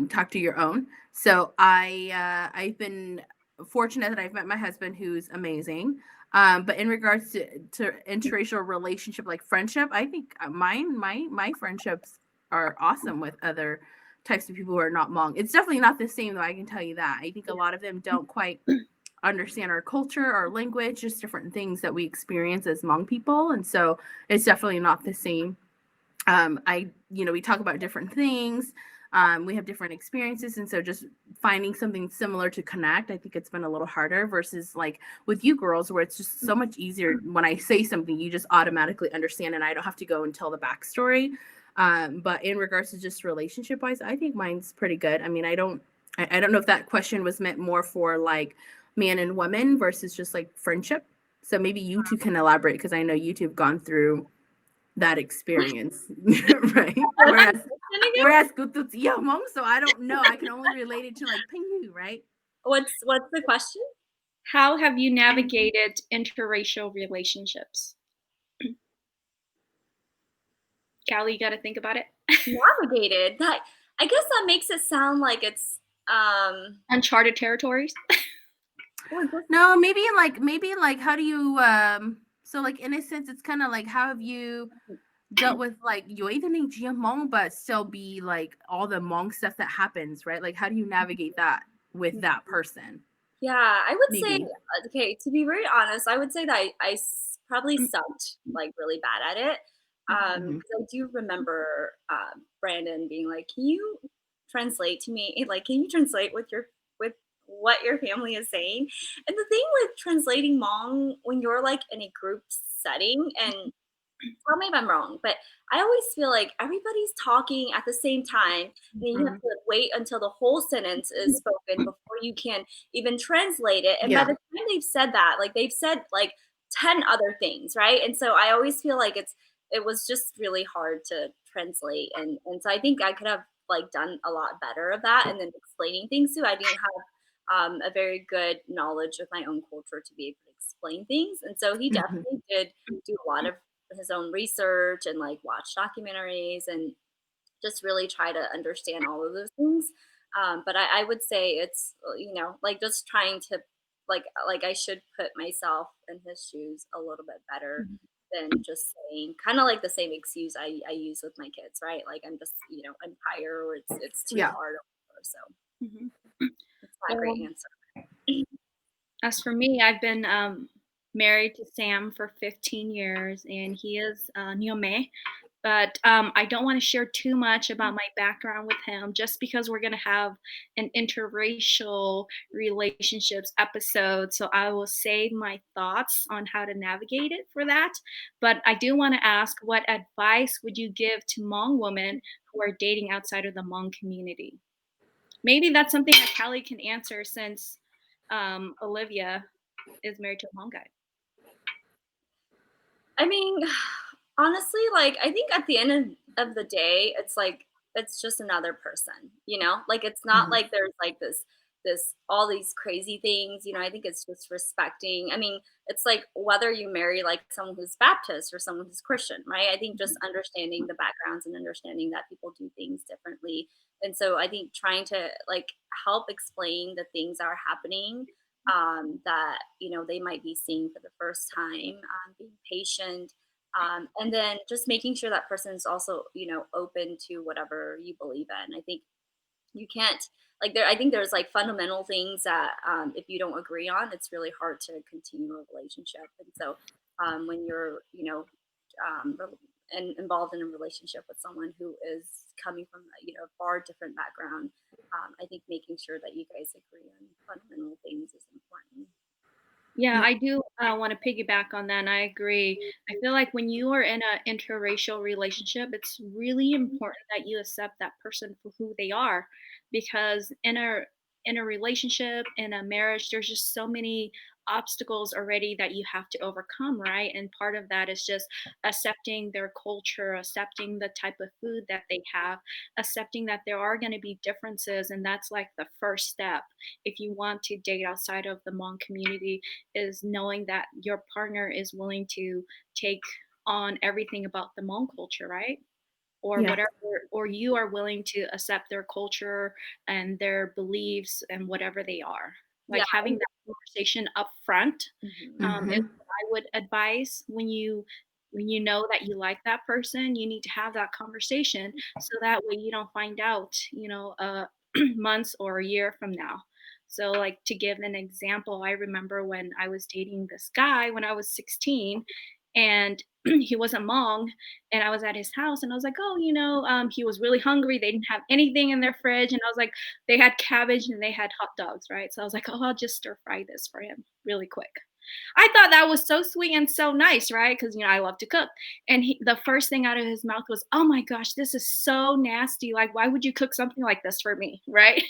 talk to your own. So I've been fortunate that I've met my husband, who's amazing. But in regards to interracial relationship, like friendship, I think my friendships are awesome with other types of people who are not Hmong. It's definitely not the same, though. I can tell you that. I think a lot of them don't quite understand our culture, our language, just different things that we experience as Hmong people, and so it's definitely not the same. We talk about different things. We have different experiences, and so just finding something similar to connect, I think it's been a little harder versus like with you girls, where it's just so much easier. When I say something, you just automatically understand, and I don't have to go and tell the backstory. But in regards to just relationship wise, I think mine's pretty good. I mean, I don't know if that question was meant more for like man and woman versus just like friendship. So maybe you two can elaborate because I know you two have gone through that experience, right? What's the Whereas question again? whereas kutut iya mom, so I don't know. I can only relate it to like pingu, right? What's the question? How have you navigated interracial relationships? Callie, you got to think about it. Navigated. That I guess that makes it sound like it's Uncharted territories. or just No, maybe like how do you so like in a sense it's kind of like how have you dealt with like you either Hmong but still be like all the Hmong stuff that happens, right? Like how do you navigate that with that person? yeah, I would say Maybe. okay, to be very honest, I would say that probably sucked like really bad at it. Hmm. 'Cause I do remember Brandon being like, "Can you translate to me? Like, can you translate with what your family is saying?" And the thing with translating Hmong when you're like in a group setting, and tell me if I'm wrong, but I always feel like everybody's talking at the same time, and then you have Hmm. to wait until the whole sentence is spoken before you can even translate it. And by Yeah. the time they've said that, like they've said like 10 other things, right? And so I always feel like it was just really hard to translate. And so I think I could have like done a lot better of that and then explaining things too. I didn't have a very good knowledge of my own culture to be able to explain things. And so he Hmm. definitely did do a lot of his own research and like watch documentaries and just really try to understand all of those things. But I would say it's like just trying to like I should put myself in his shoes a little bit better than just saying kind of like the same excuse I use with my kids, right? Like I'm just I'm tired or it's too Yeah. hard or whatever. So Mhm. it's not a Well, great answer. as for me, I've been married to Sam for 15 years, and he is Nyome. But I don't want to share too much about my background with him just because we're going to have an interracial relationships episode. So I will save my thoughts on how to navigate it for that. But I do want to ask, what advice would you give to Hmong women who are dating outside of the Hmong community? Maybe that's something that Callie can answer since Olivia is married to a Hmong guy. I mean, honestly, like I think at the end of the day, it's like it's just another person, you know? Like it's not Hmm. like there's like this all these crazy things, I think it's just respecting. I mean, it's like whether you marry like someone who's Baptist or someone who's Christian, right? I think just understanding the backgrounds and understanding that people do things differently. And so I think trying to like help explain the things that are happening that they might be seeing for the first time, being patient, and then just making sure that person is also open to whatever you believe in. I think you can't like there I think there's like fundamental things that if you don't agree on, it's really hard to continue a relationship. And so when you're and involved in a relationship with someone who is coming from a far different background, I think making sure that you guys agree on fundamental things is important. Yeah, Yeah. I do want to piggyback on that, and I agree. I feel like when you are in an interracial relationship, it's really important that you accept that person for who they are, because in a relationship, in a marriage, there's just so many obstacles already that you have to overcome, right? And part of that is just accepting their culture, accepting the type of food that they have, accepting that there are going to be differences, and that's like the first step if you want to date outside of the Hmong community, is knowing that your partner is willing to take on everything about the Hmong culture, right? Or Yeah. whatever, or you are willing to accept their culture and their beliefs and whatever they are. Yeah. Like having that conversation up front Mhm. is Hmm. what I would advise when you know that you like that person. You need to have that conversation so that way you don't find out, months or a year from now. So, like to give an example, I remember when I was dating this guy when I was 16, and he wasn't Hmong, and I was at his house, and I was like, oh, he was really hungry. They didn't have anything in their fridge, and I was like, they had cabbage and they had hot dogs, right? So I was like, oh, I'll just stir fry this for him really quick. I thought that was so sweet and so nice, right? Because I love to cook. And the first thing out of his mouth was, "Oh my gosh, this is so nasty. Like, why would you cook something like this for me?" Right?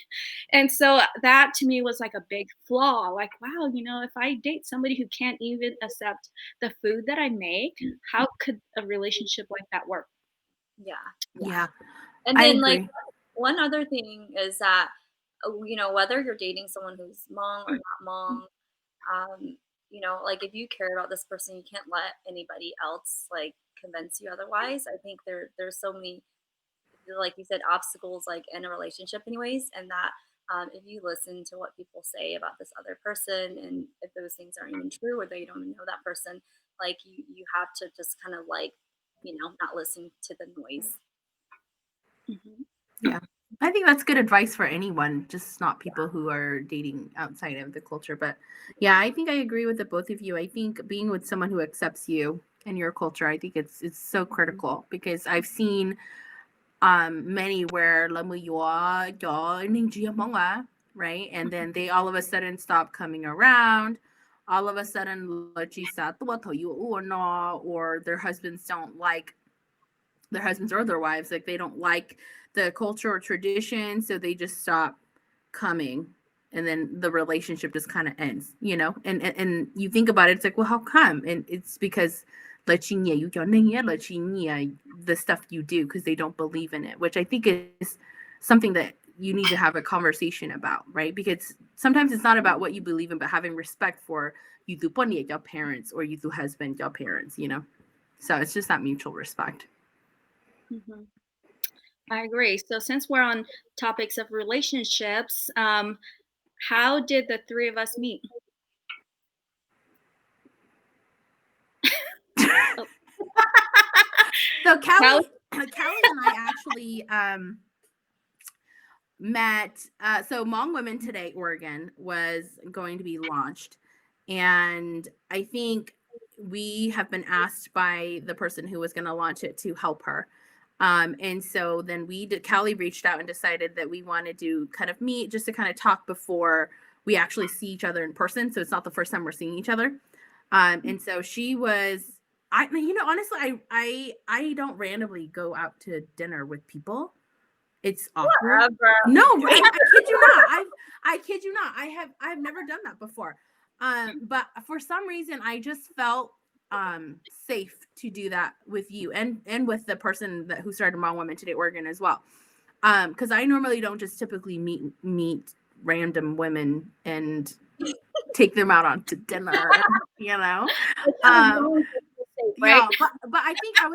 And so that to me was like a big flaw. Like, wow, if I date somebody who can't even accept the food that I make, how could a relationship like that work? Yeah, yeah. Yeah, And I then, like, agree. one other thing is that, whether you're dating someone who's Hmong or not Hmong, um, like, if you care about this person, you can't let anybody else, like, convince you otherwise. I think there's so many, like you said, obstacles, like, in a relationship anyways, and that, if you listen to what people say about this other person, and if those things aren't even true or they don't even know that person, like, you have to just kind of, like, not listen to the noise. Mhm. Yeah. I think that's good advice for anyone, just not people who are dating outside of the culture. But yeah, I think I agree with the both of you. I think being with someone who accepts you and your culture, I think it's so Mhm. critical because I've seen many where right? And then they all of a sudden stop coming around. All of a sudden, or their husbands don't like their husbands or their wives, like they don't like the culture or tradition, so they just stop coming, and then the relationship just kind of ends, and you think about it, it's like, well, how come? And it's because the stuff you do because they don't believe in it, which I think is something that you need to have a conversation about, right? Because sometimes it's not about what you believe in, but having respect for your parents or your husband, your parents, so it's just that mutual respect. Mhm. I agree. So since we're on topics of relationships, how did the three of us meet? Oh, So how? Callie and I actually met. So Hmong Women Today Oregon was going to be launched, and I think we have been asked by the person who was going to launch it to help her. And so then Callie reached out and decided that we wanted to kind of meet just to kind of talk before we actually see each other in person. So it's not the first time we're seeing each other. And so she was, honestly, I don't randomly go out to dinner with people. It's awkward. Whatever. No, I kid you not. I kid you not. I've never done that before. But for some reason I just felt safe to do that with you and with the person who started Mom Women Today Oregon as well. Because I normally don't just typically meet random women and take them out on to dinner, you know. Like, I was Um, really safe, right? yeah, but I think I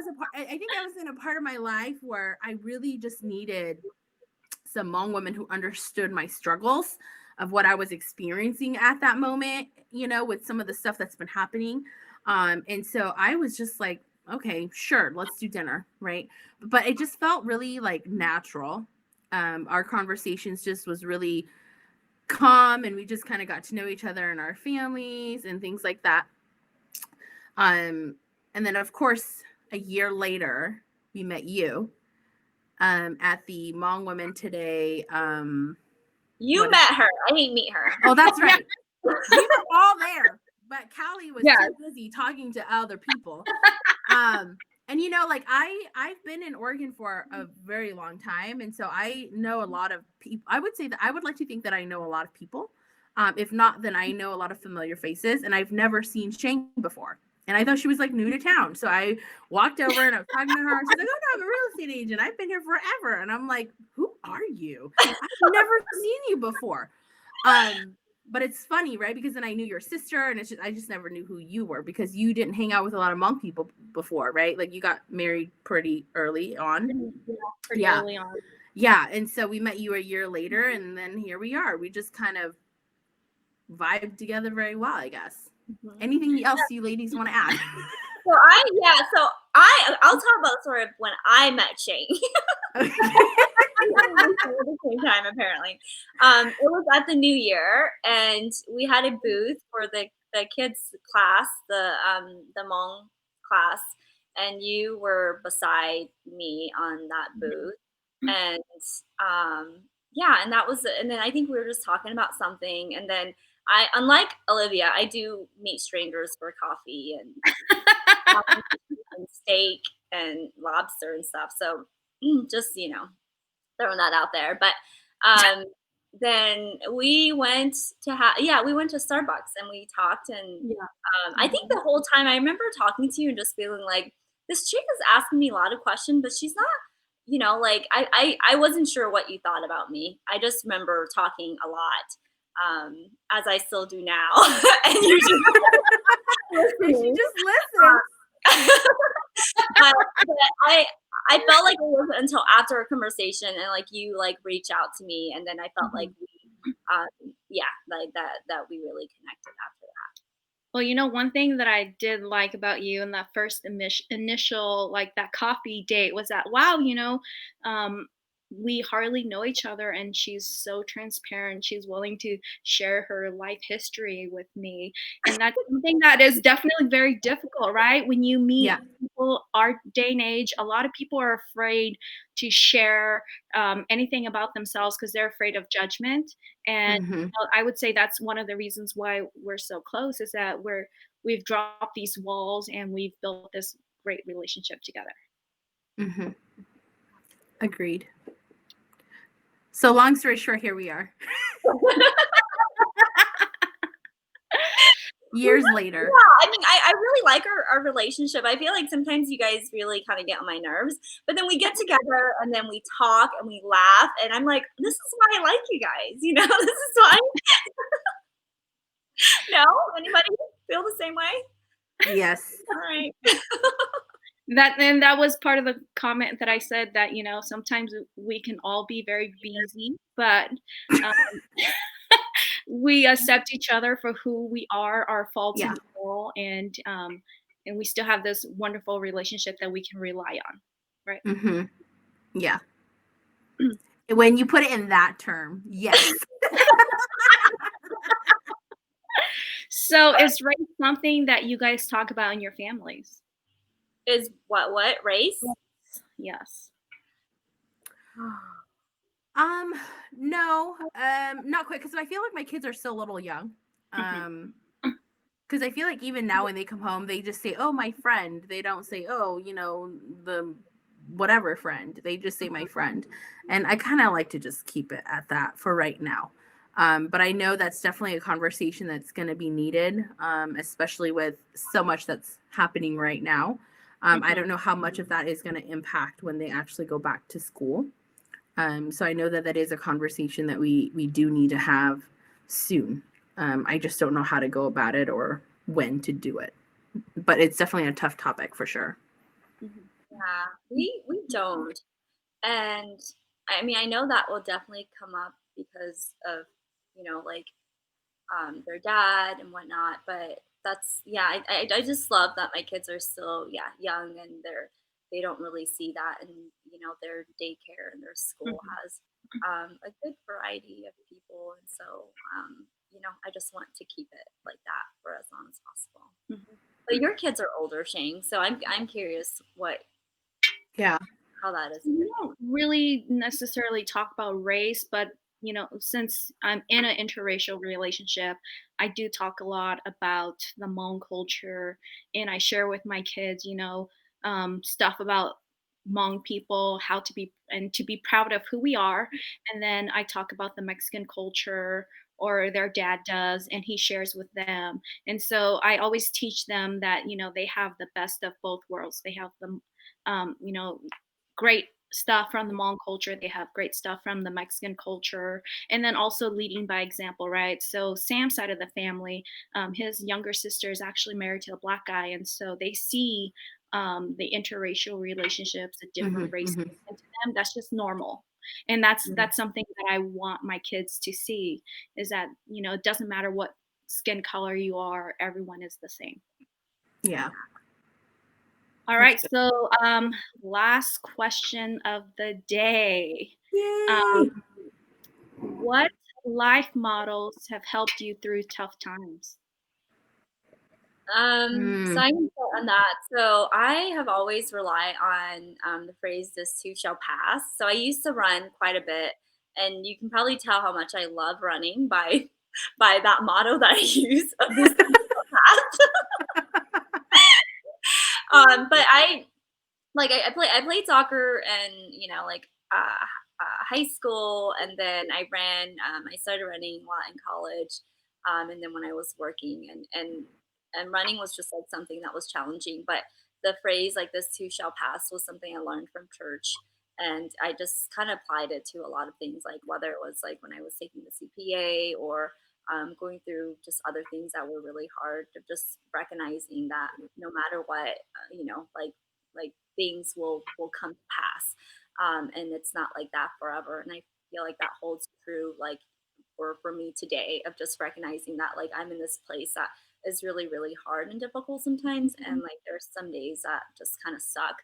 think I was in a part of my life where I really just needed some Hmong women who understood my struggles of what I was experiencing at that moment, with some of the stuff that's been happening. And so I was just like, okay, sure, let's do dinner, right? But it just felt really like natural. Our conversations just was really calm, and we just kind of got to know each other and our families and things like that. Um, and then of course, a year later, we met you at the Hmong Women Today. You What is met her. I didn't meet her. Oh, that's Yeah. right. We were all there, but Callie was Yeah. too busy talking to other people. And like I've been in Oregon for a very long time, and so I know a lot of people. I would say that I would like to think that I know a lot of people. If not, then I know a lot of familiar faces, and I've never seen Shane before. And I thought she was like new to town. So I walked over and I was talking to her, and she's like, "Oh no, I'm a real estate agent. I've been here forever." And I'm like, "Who are you? I've never seen you before." Um, but it's funny, right? Because then I knew your sister, and I just never knew who you were because you didn't hang out with a lot of Hmong people before, right? Like you got married pretty early on. Yeah, pretty Yeah. early on. Yeah. And so we met you a year later, and then here we are. We just kind of vibed together very well, I guess. Mhm. Anything else you ladies want to add? I'll talk about the story of when I met Shane. Okay. At the same time, apparently. It was at the New Year, and we had a booth for the kids class, the Hmong class, and you were beside me on that booth, and yeah, and that was, and then I think we were just talking about something, and then I unlike Olivia, I do meet strangers for coffee and and steak and lobster and stuff. So just throwing that out there. But um, then we went to we went to Starbucks and we talked and Yeah. I think the whole time I remember talking to you and just feeling like this chick is asking me a lot of questions, but she's not. Like I wasn't sure what you thought about me. I just remember talking a lot, as I still do now, and you just And she listening. just listens. But I felt like it wasn't until after our conversation and like you like reach out to me, and then I felt like we, like that we really connected after that. Well, one thing that I did like about you in that first initial, like that coffee date was that, wow, um, we hardly know each other and she's so transparent. She's willing to share her life history with me. And that's something that is definitely very difficult, right? When you meet Yeah. people our day and age, a lot of people are afraid to share anything about themselves because they're afraid of judgment. And Hmm. I would say that's one of the reasons why we're so close is that we've dropped these walls and we've built this great relationship together. Hmm. Agreed. So long story short, here we are. Years later. I mean, I really like our relationship. I feel like sometimes you guys really kind of get on my nerves, but then we get together and then we talk and we laugh, and I'm like, this is why I like you guys. This is why. No, anybody feel the same way? Yes. All right. That was part of the comment that I said that sometimes we can all be very busy, but um, we accept each other for who we are, our faults Yeah. and all, and we still have this wonderful relationship that we can rely on, right? Hmm. Yeah. When you put it in that term, yes. So is race something that you guys talk about in your families? Is what race? Yes. Um, no, not quite, because I feel like my kids are still a little young. Mhm. Because I feel like even now when they come home, they just say, "Oh, my friend." They don't say, "Oh, the whatever friend." They just say, "My friend," and I kind of like to just keep it at that for right now. But I know that's definitely a conversation that's going to be needed, especially with so much that's happening right now. I Mhm. don't know how much of that is going to impact when they actually go back to school. So I know that that is a conversation that we do need to have soon. I just don't know how to go about it or when to do it. But it's definitely a tough topic for sure. Mhm. Yeah, we don't. And I mean, I know that will definitely come up because of, like their dad and whatnot. But that's yeah, I just love that my kids are still young and they don't really see that, and their daycare and their school Mhm. has a good variety of people, and so I just want to keep it like that for as long as possible. Mhm. But your kids are older, Shane, so I'm curious Yeah. how that is We for you. don't really necessarily talk about race, but since I'm in an interracial relationship, I do talk a lot about the Hmong culture, and I share with my kids, stuff about Hmong people, how to be and to be proud of who we are, and then I talk about the Mexican culture, or their dad does, and he shares with them, and so I always teach them that they have the best of both worlds. They have the great stuff from the Hmong culture. They have great stuff from the Mexican culture, and then also leading by example, right? So Sam's side of the family, his younger sister is actually married to a black guy, and so they see the interracial relationships, the Hmm. different races, Hmm. and to them that's just normal. And that's something that I want my kids to see is that it doesn't matter what skin color you are, everyone is the same. Yeah. All That's right, good. so last question of the day. Um, Yay. what life models have helped you through tough times? So Mm. I can start on that. So I have always relied on the phrase "this too shall pass." So I used to run quite a bit, and you can probably tell how much I love running by by that motto that I use of this path. But I played soccer and like high school, and then I ran. I started running while in college, and then when I was working, and running was just like something that was challenging. But the phrase like "this too shall pass" was something I learned from church, and I just kind of applied it to a lot of things, like whether it was like when I was taking the CPA or going through just other things that were really hard. Just recognizing that no matter what, like things will come to pass, and it's not like that forever. And I feel like that holds true, like for me today, of just recognizing that like I'm in this place that is really really hard and difficult sometimes, and like there's some days that just kind of suck,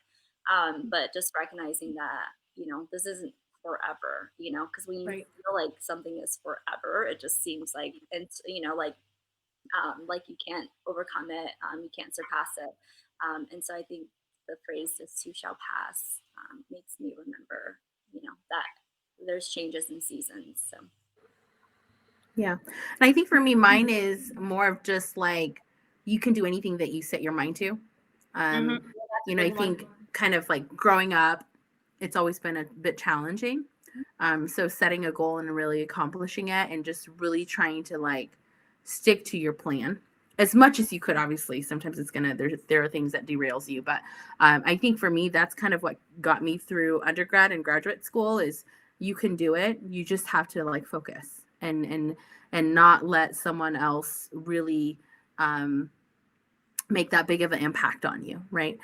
but just recognizing that this isn't forever, because when you Right. feel like something is forever, it just seems like, and like you can't overcome it, you can't surpass it. And so I think the phrase "this too shall pass" makes me remember, that there's changes in seasons. So Yeah. And I think for me, mine is more of just like you can do anything that you set your mind to. Mhm. Um, Yeah, that's a I good one. think kind of like growing up, it's always been a bit challenging. So setting a goal and really accomplishing it and just really trying to like stick to your plan as much as you could. Obviously, sometimes it's gonna there are things that derails you, but I think for me, that's kind of what got me through undergrad and graduate school is you can do it. You just have to like focus and not let someone else really um, make that big of an impact on you, right?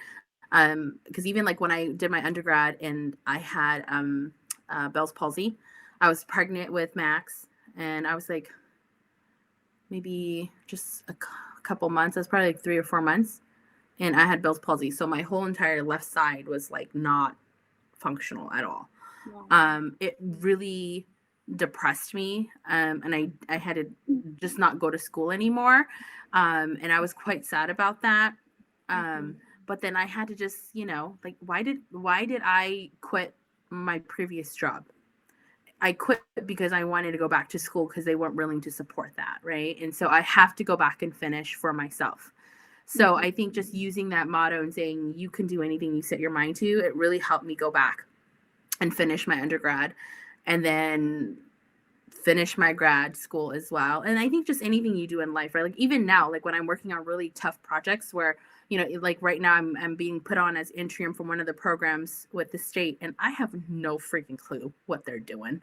Because even like when I did my undergrad and I had Bell's palsy, I was pregnant with Max, and I was like maybe just a couple months. I was probably like 3 or 4 months, and I had Bell's palsy, so my whole entire left side was like not functional at all. Wow. It really depressed me, and I had to just not go to school anymore, and I was quite sad about that. Mhm. Um, but then I had to just, like, why did I quit my previous job? I quit because I wanted to go back to school because they weren't willing to support that, right? And so I have to go back and finish for myself. So Mhm. I think just using that motto and saying you can do anything you set your mind to, it really helped me go back and finish my undergrad and then finish my grad school as well. And I think just anything you do in life, right? Like even now, like when I'm working on really tough projects where, like right now I'm being put on as interim from one of the programs with the state, and I have no freaking clue what they're doing.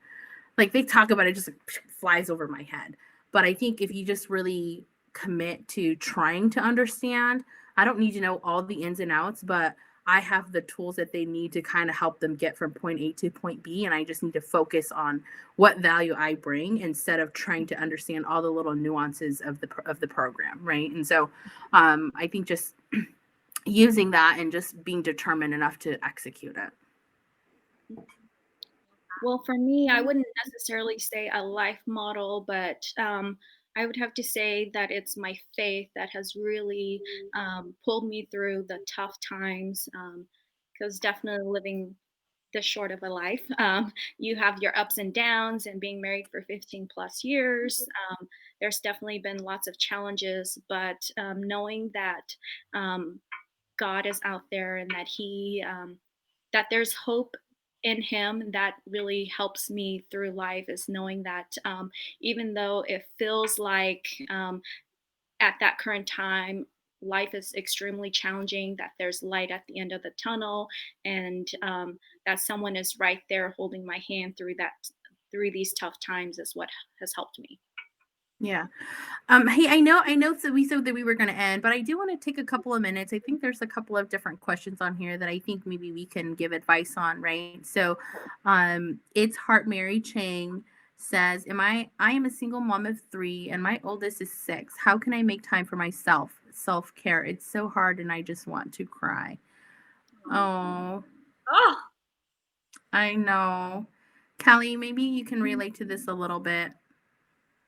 Like they talk about it, just like, flies over my head. But I think if you just really commit to trying to understand, I don't need to know all the ins and outs, but I have the tools that they need to kind of help them get from point A to point B, and I just need to focus on what value I bring instead of trying to understand all the little nuances of the program, right? And so I think just using that and just being determined enough to execute it. Well, for me, I wouldn't necessarily say a life model, but I would have to say that it's my faith that has really pulled me through the tough times. Because definitely living this short of a life, you have your ups and downs, and being married for 15 plus years, there's definitely been lots of challenges. But knowing that um, God is out there and that that there's hope in him, that really helps me through life, is knowing that even though it feels like at that current time life is extremely challenging, that there's light at the end of the tunnel, and that someone is right there holding my hand through these tough times is what has helped me. Yeah. Hey, I know, so we said that we were going to end, but I do want to take a couple of minutes. I think there's a couple of different questions on here that I think maybe we can give advice on, right? So, it's Heart Mary Chang says, I am a single mom of three and my oldest is 6. How can I make time for myself? Self-care. It's so hard and I just want to cry. Oh, oh I know. Callie, maybe you can relate to this a little bit.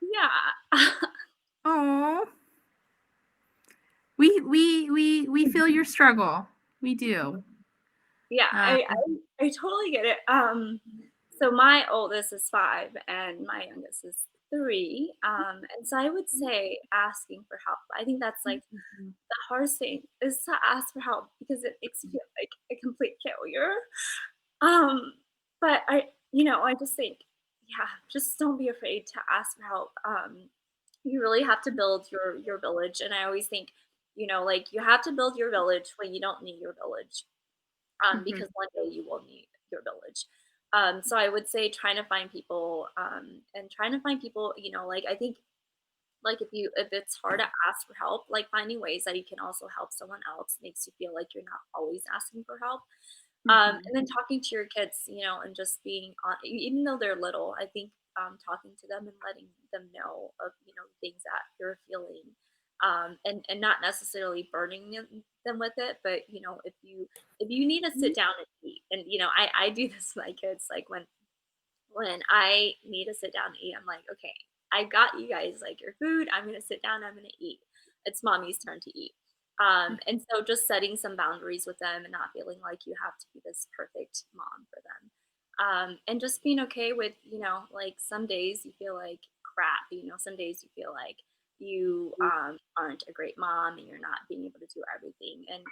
yeah. Oh, we feel your struggle. We do. Yeah, Uh, I totally get it. So my oldest is 5 and my youngest is 3. And so I would say asking for help. I think that's like Mhm. the hardest thing is to ask for help because it makes you feel like a complete failure. Um, but I just think, yeah, just don't be afraid to ask for help. You really have to build your village, and I always think, like you have to build your village when you don't need your village, Mhm. because one day you will need your village. So I would say trying to find people, and trying to find people, like I think like if it's hard to ask for help, like finding ways that you can also help someone else makes you feel like you're not always asking for help. Mhm. And then talking to your kids, and just being on, even though they're little, I think talking to them and letting them know of things that you're feeling, and not necessarily burning them with it, but if you need to sit down and eat, and I do this with my kids, like when I need to sit down and eat, I'm like, okay, I got you guys like your food. I'm gonna sit down. I'm gonna eat. It's mommy's turn to eat. And so just setting some boundaries with them and not feeling like you have to be this perfect mom for them. And just being okay with, like some days you feel like crap, some days you feel like you aren't a great mom and you're not being able to do everything. And,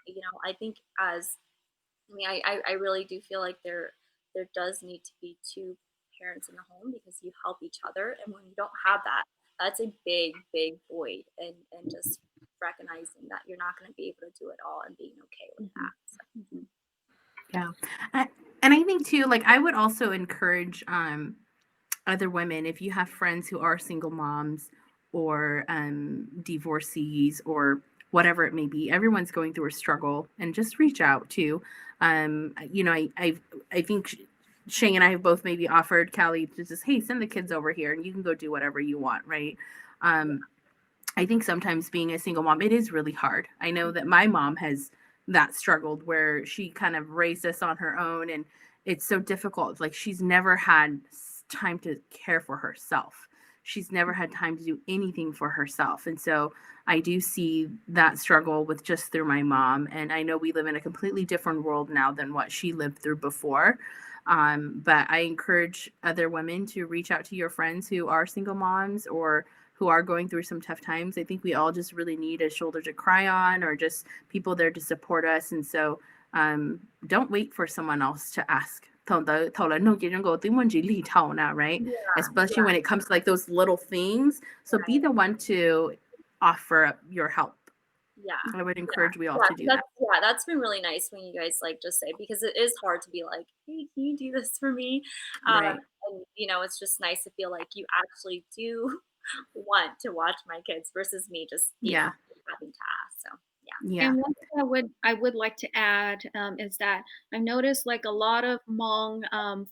I think I really do feel like there does need to be two parents in the home because you help each other, and when you don't have that, that's a big void, and just recognizing that you're not going to be able to do it all and being okay with Mhm. that. So, Mhm. Yeah. I, and I think too, like I would also encourage other women, if you have friends who are single moms or divorcees or whatever it may be, everyone's going through a struggle, and just reach out to. I think Shay and I have both maybe offered Callie to just, hey, send the kids over here and you can go do whatever you want, right? Um, I think sometimes being a single mom, it is really hard. I know that my mom has that struggled where she kind of raised us on her own, and it's so difficult. Like she's never had time to care for herself. She's never had time to do anything for herself. And so I do see that struggle with just through my mom. And I know we live in a completely different world now than what she lived through before. But I encourage other women to reach out to your friends who are single moms or who are going through some tough times. I think we all just really need a shoulder to cry on or just people there to support us. And so don't wait for someone else to ask. Right? yeah, Especially yeah, when it comes to like those little things. So be the one to offer up your help. yeah, I would yeah, encourage we all yeah. to do that. That's been really nice when you guys like just say, because it is hard to be like, hey, can you do this for me? Um, Right. and it's just nice to feel like you actually do want to watch my kids versus me just, Yeah. having to ask. So yeah. Yeah. And one thing I would like to add is that I've noticed like a lot of Hmong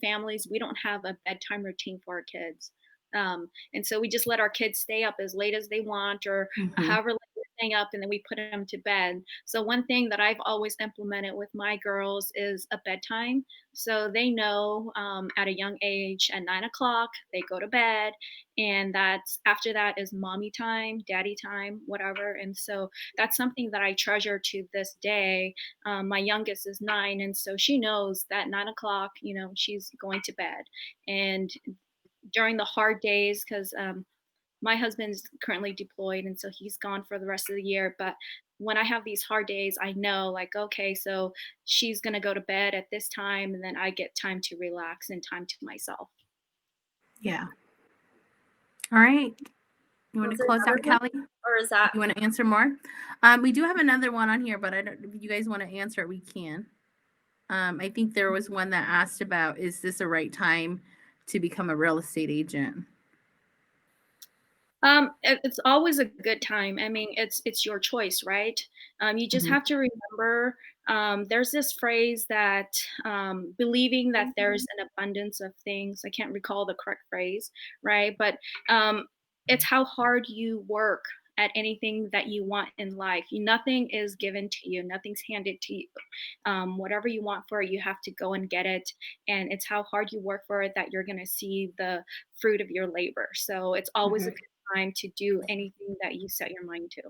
families, we don't have a bedtime routine for our kids, and so we just let our kids stay up as late as they want or Hmm. however late they're staying up, and then we put them to bed. So one thing that I've always implemented with my girls is a bedtime, so they know at a young age at 9 o'clock they go to bed, and that's after that is mommy time, daddy time, whatever, and so that's something that I treasure to this day. My youngest is 9, and so she knows that 9 o'clock, she's going to bed. And during the hard days, because my husband's currently deployed, and so he's gone for the rest of the year. But when I have these hard days, I know, like, okay, so she's going to go to bed at this time, and then I get time to relax and time to myself. Yeah. All right. You want to Was there close another out, one, Kelly? or is that You want to answer more? We do have another one on here, but I don't. If you guys want to answer it, we can. I think there was one that asked about, is this a right time to become a real estate agent? It's always a good time. I mean, it's your choice, right? You just Mhm. have to remember. There's this phrase that believing that there's an abundance of things. I can't recall the correct phrase, right? But um, it's how hard you work at anything that you want in life. Nothing is given to you. Nothing's handed to you. Whatever you want for it, you have to go and get it. And it's how hard you work for it that you're going to see the fruit of your labor. So it's always a Mhm. good time to do anything that you set your mind to.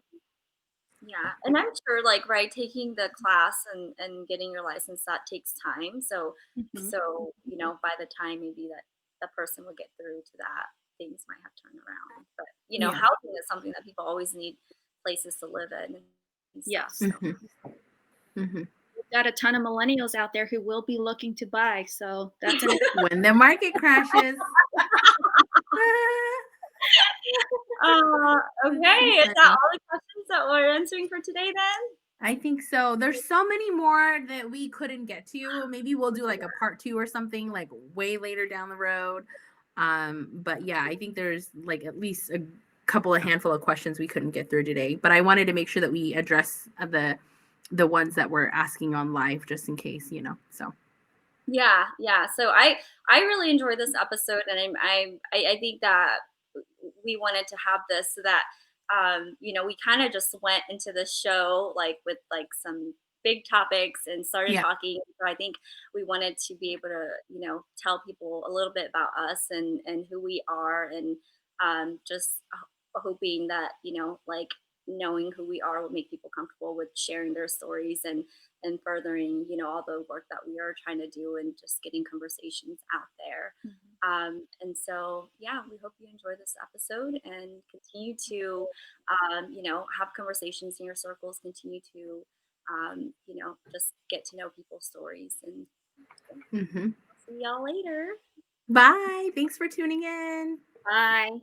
Yeah, and I'm sure, like, right, taking the class and getting your license, that takes time. So Mhm. so by the time maybe that the person would get through to that, things might have turned around. But Yeah. housing is something that people always need places to live in and stuff. Yes. So. We've got a ton of millennials out there who will be looking to buy. So that's an When the market crashes. Okay, is that all the questions that we're answering for today then? I think so. There's so many more that we couldn't get to. Maybe we'll do like a part 2 or something like way later down the road. But yeah, I think there's like at least a handful of questions we couldn't get through today. But I wanted to make sure that we address the ones that we're asking on live just in case, So Yeah. So I really enjoyed this episode, and I think that we wanted to have this so that we kind of just went into the show like with like some big topics and started yeah. talking. So I think we wanted to be able to tell people a little bit about us and who we are, and just hoping that like knowing who we are will make people comfortable with sharing their stories and furthering all the work that we are trying to do and just getting conversations out there. And so yeah, we hope you enjoy this episode and continue to have conversations in your circles, continue to just get to know people's stories, and see y'all later. Bye. Thanks for tuning in. Bye.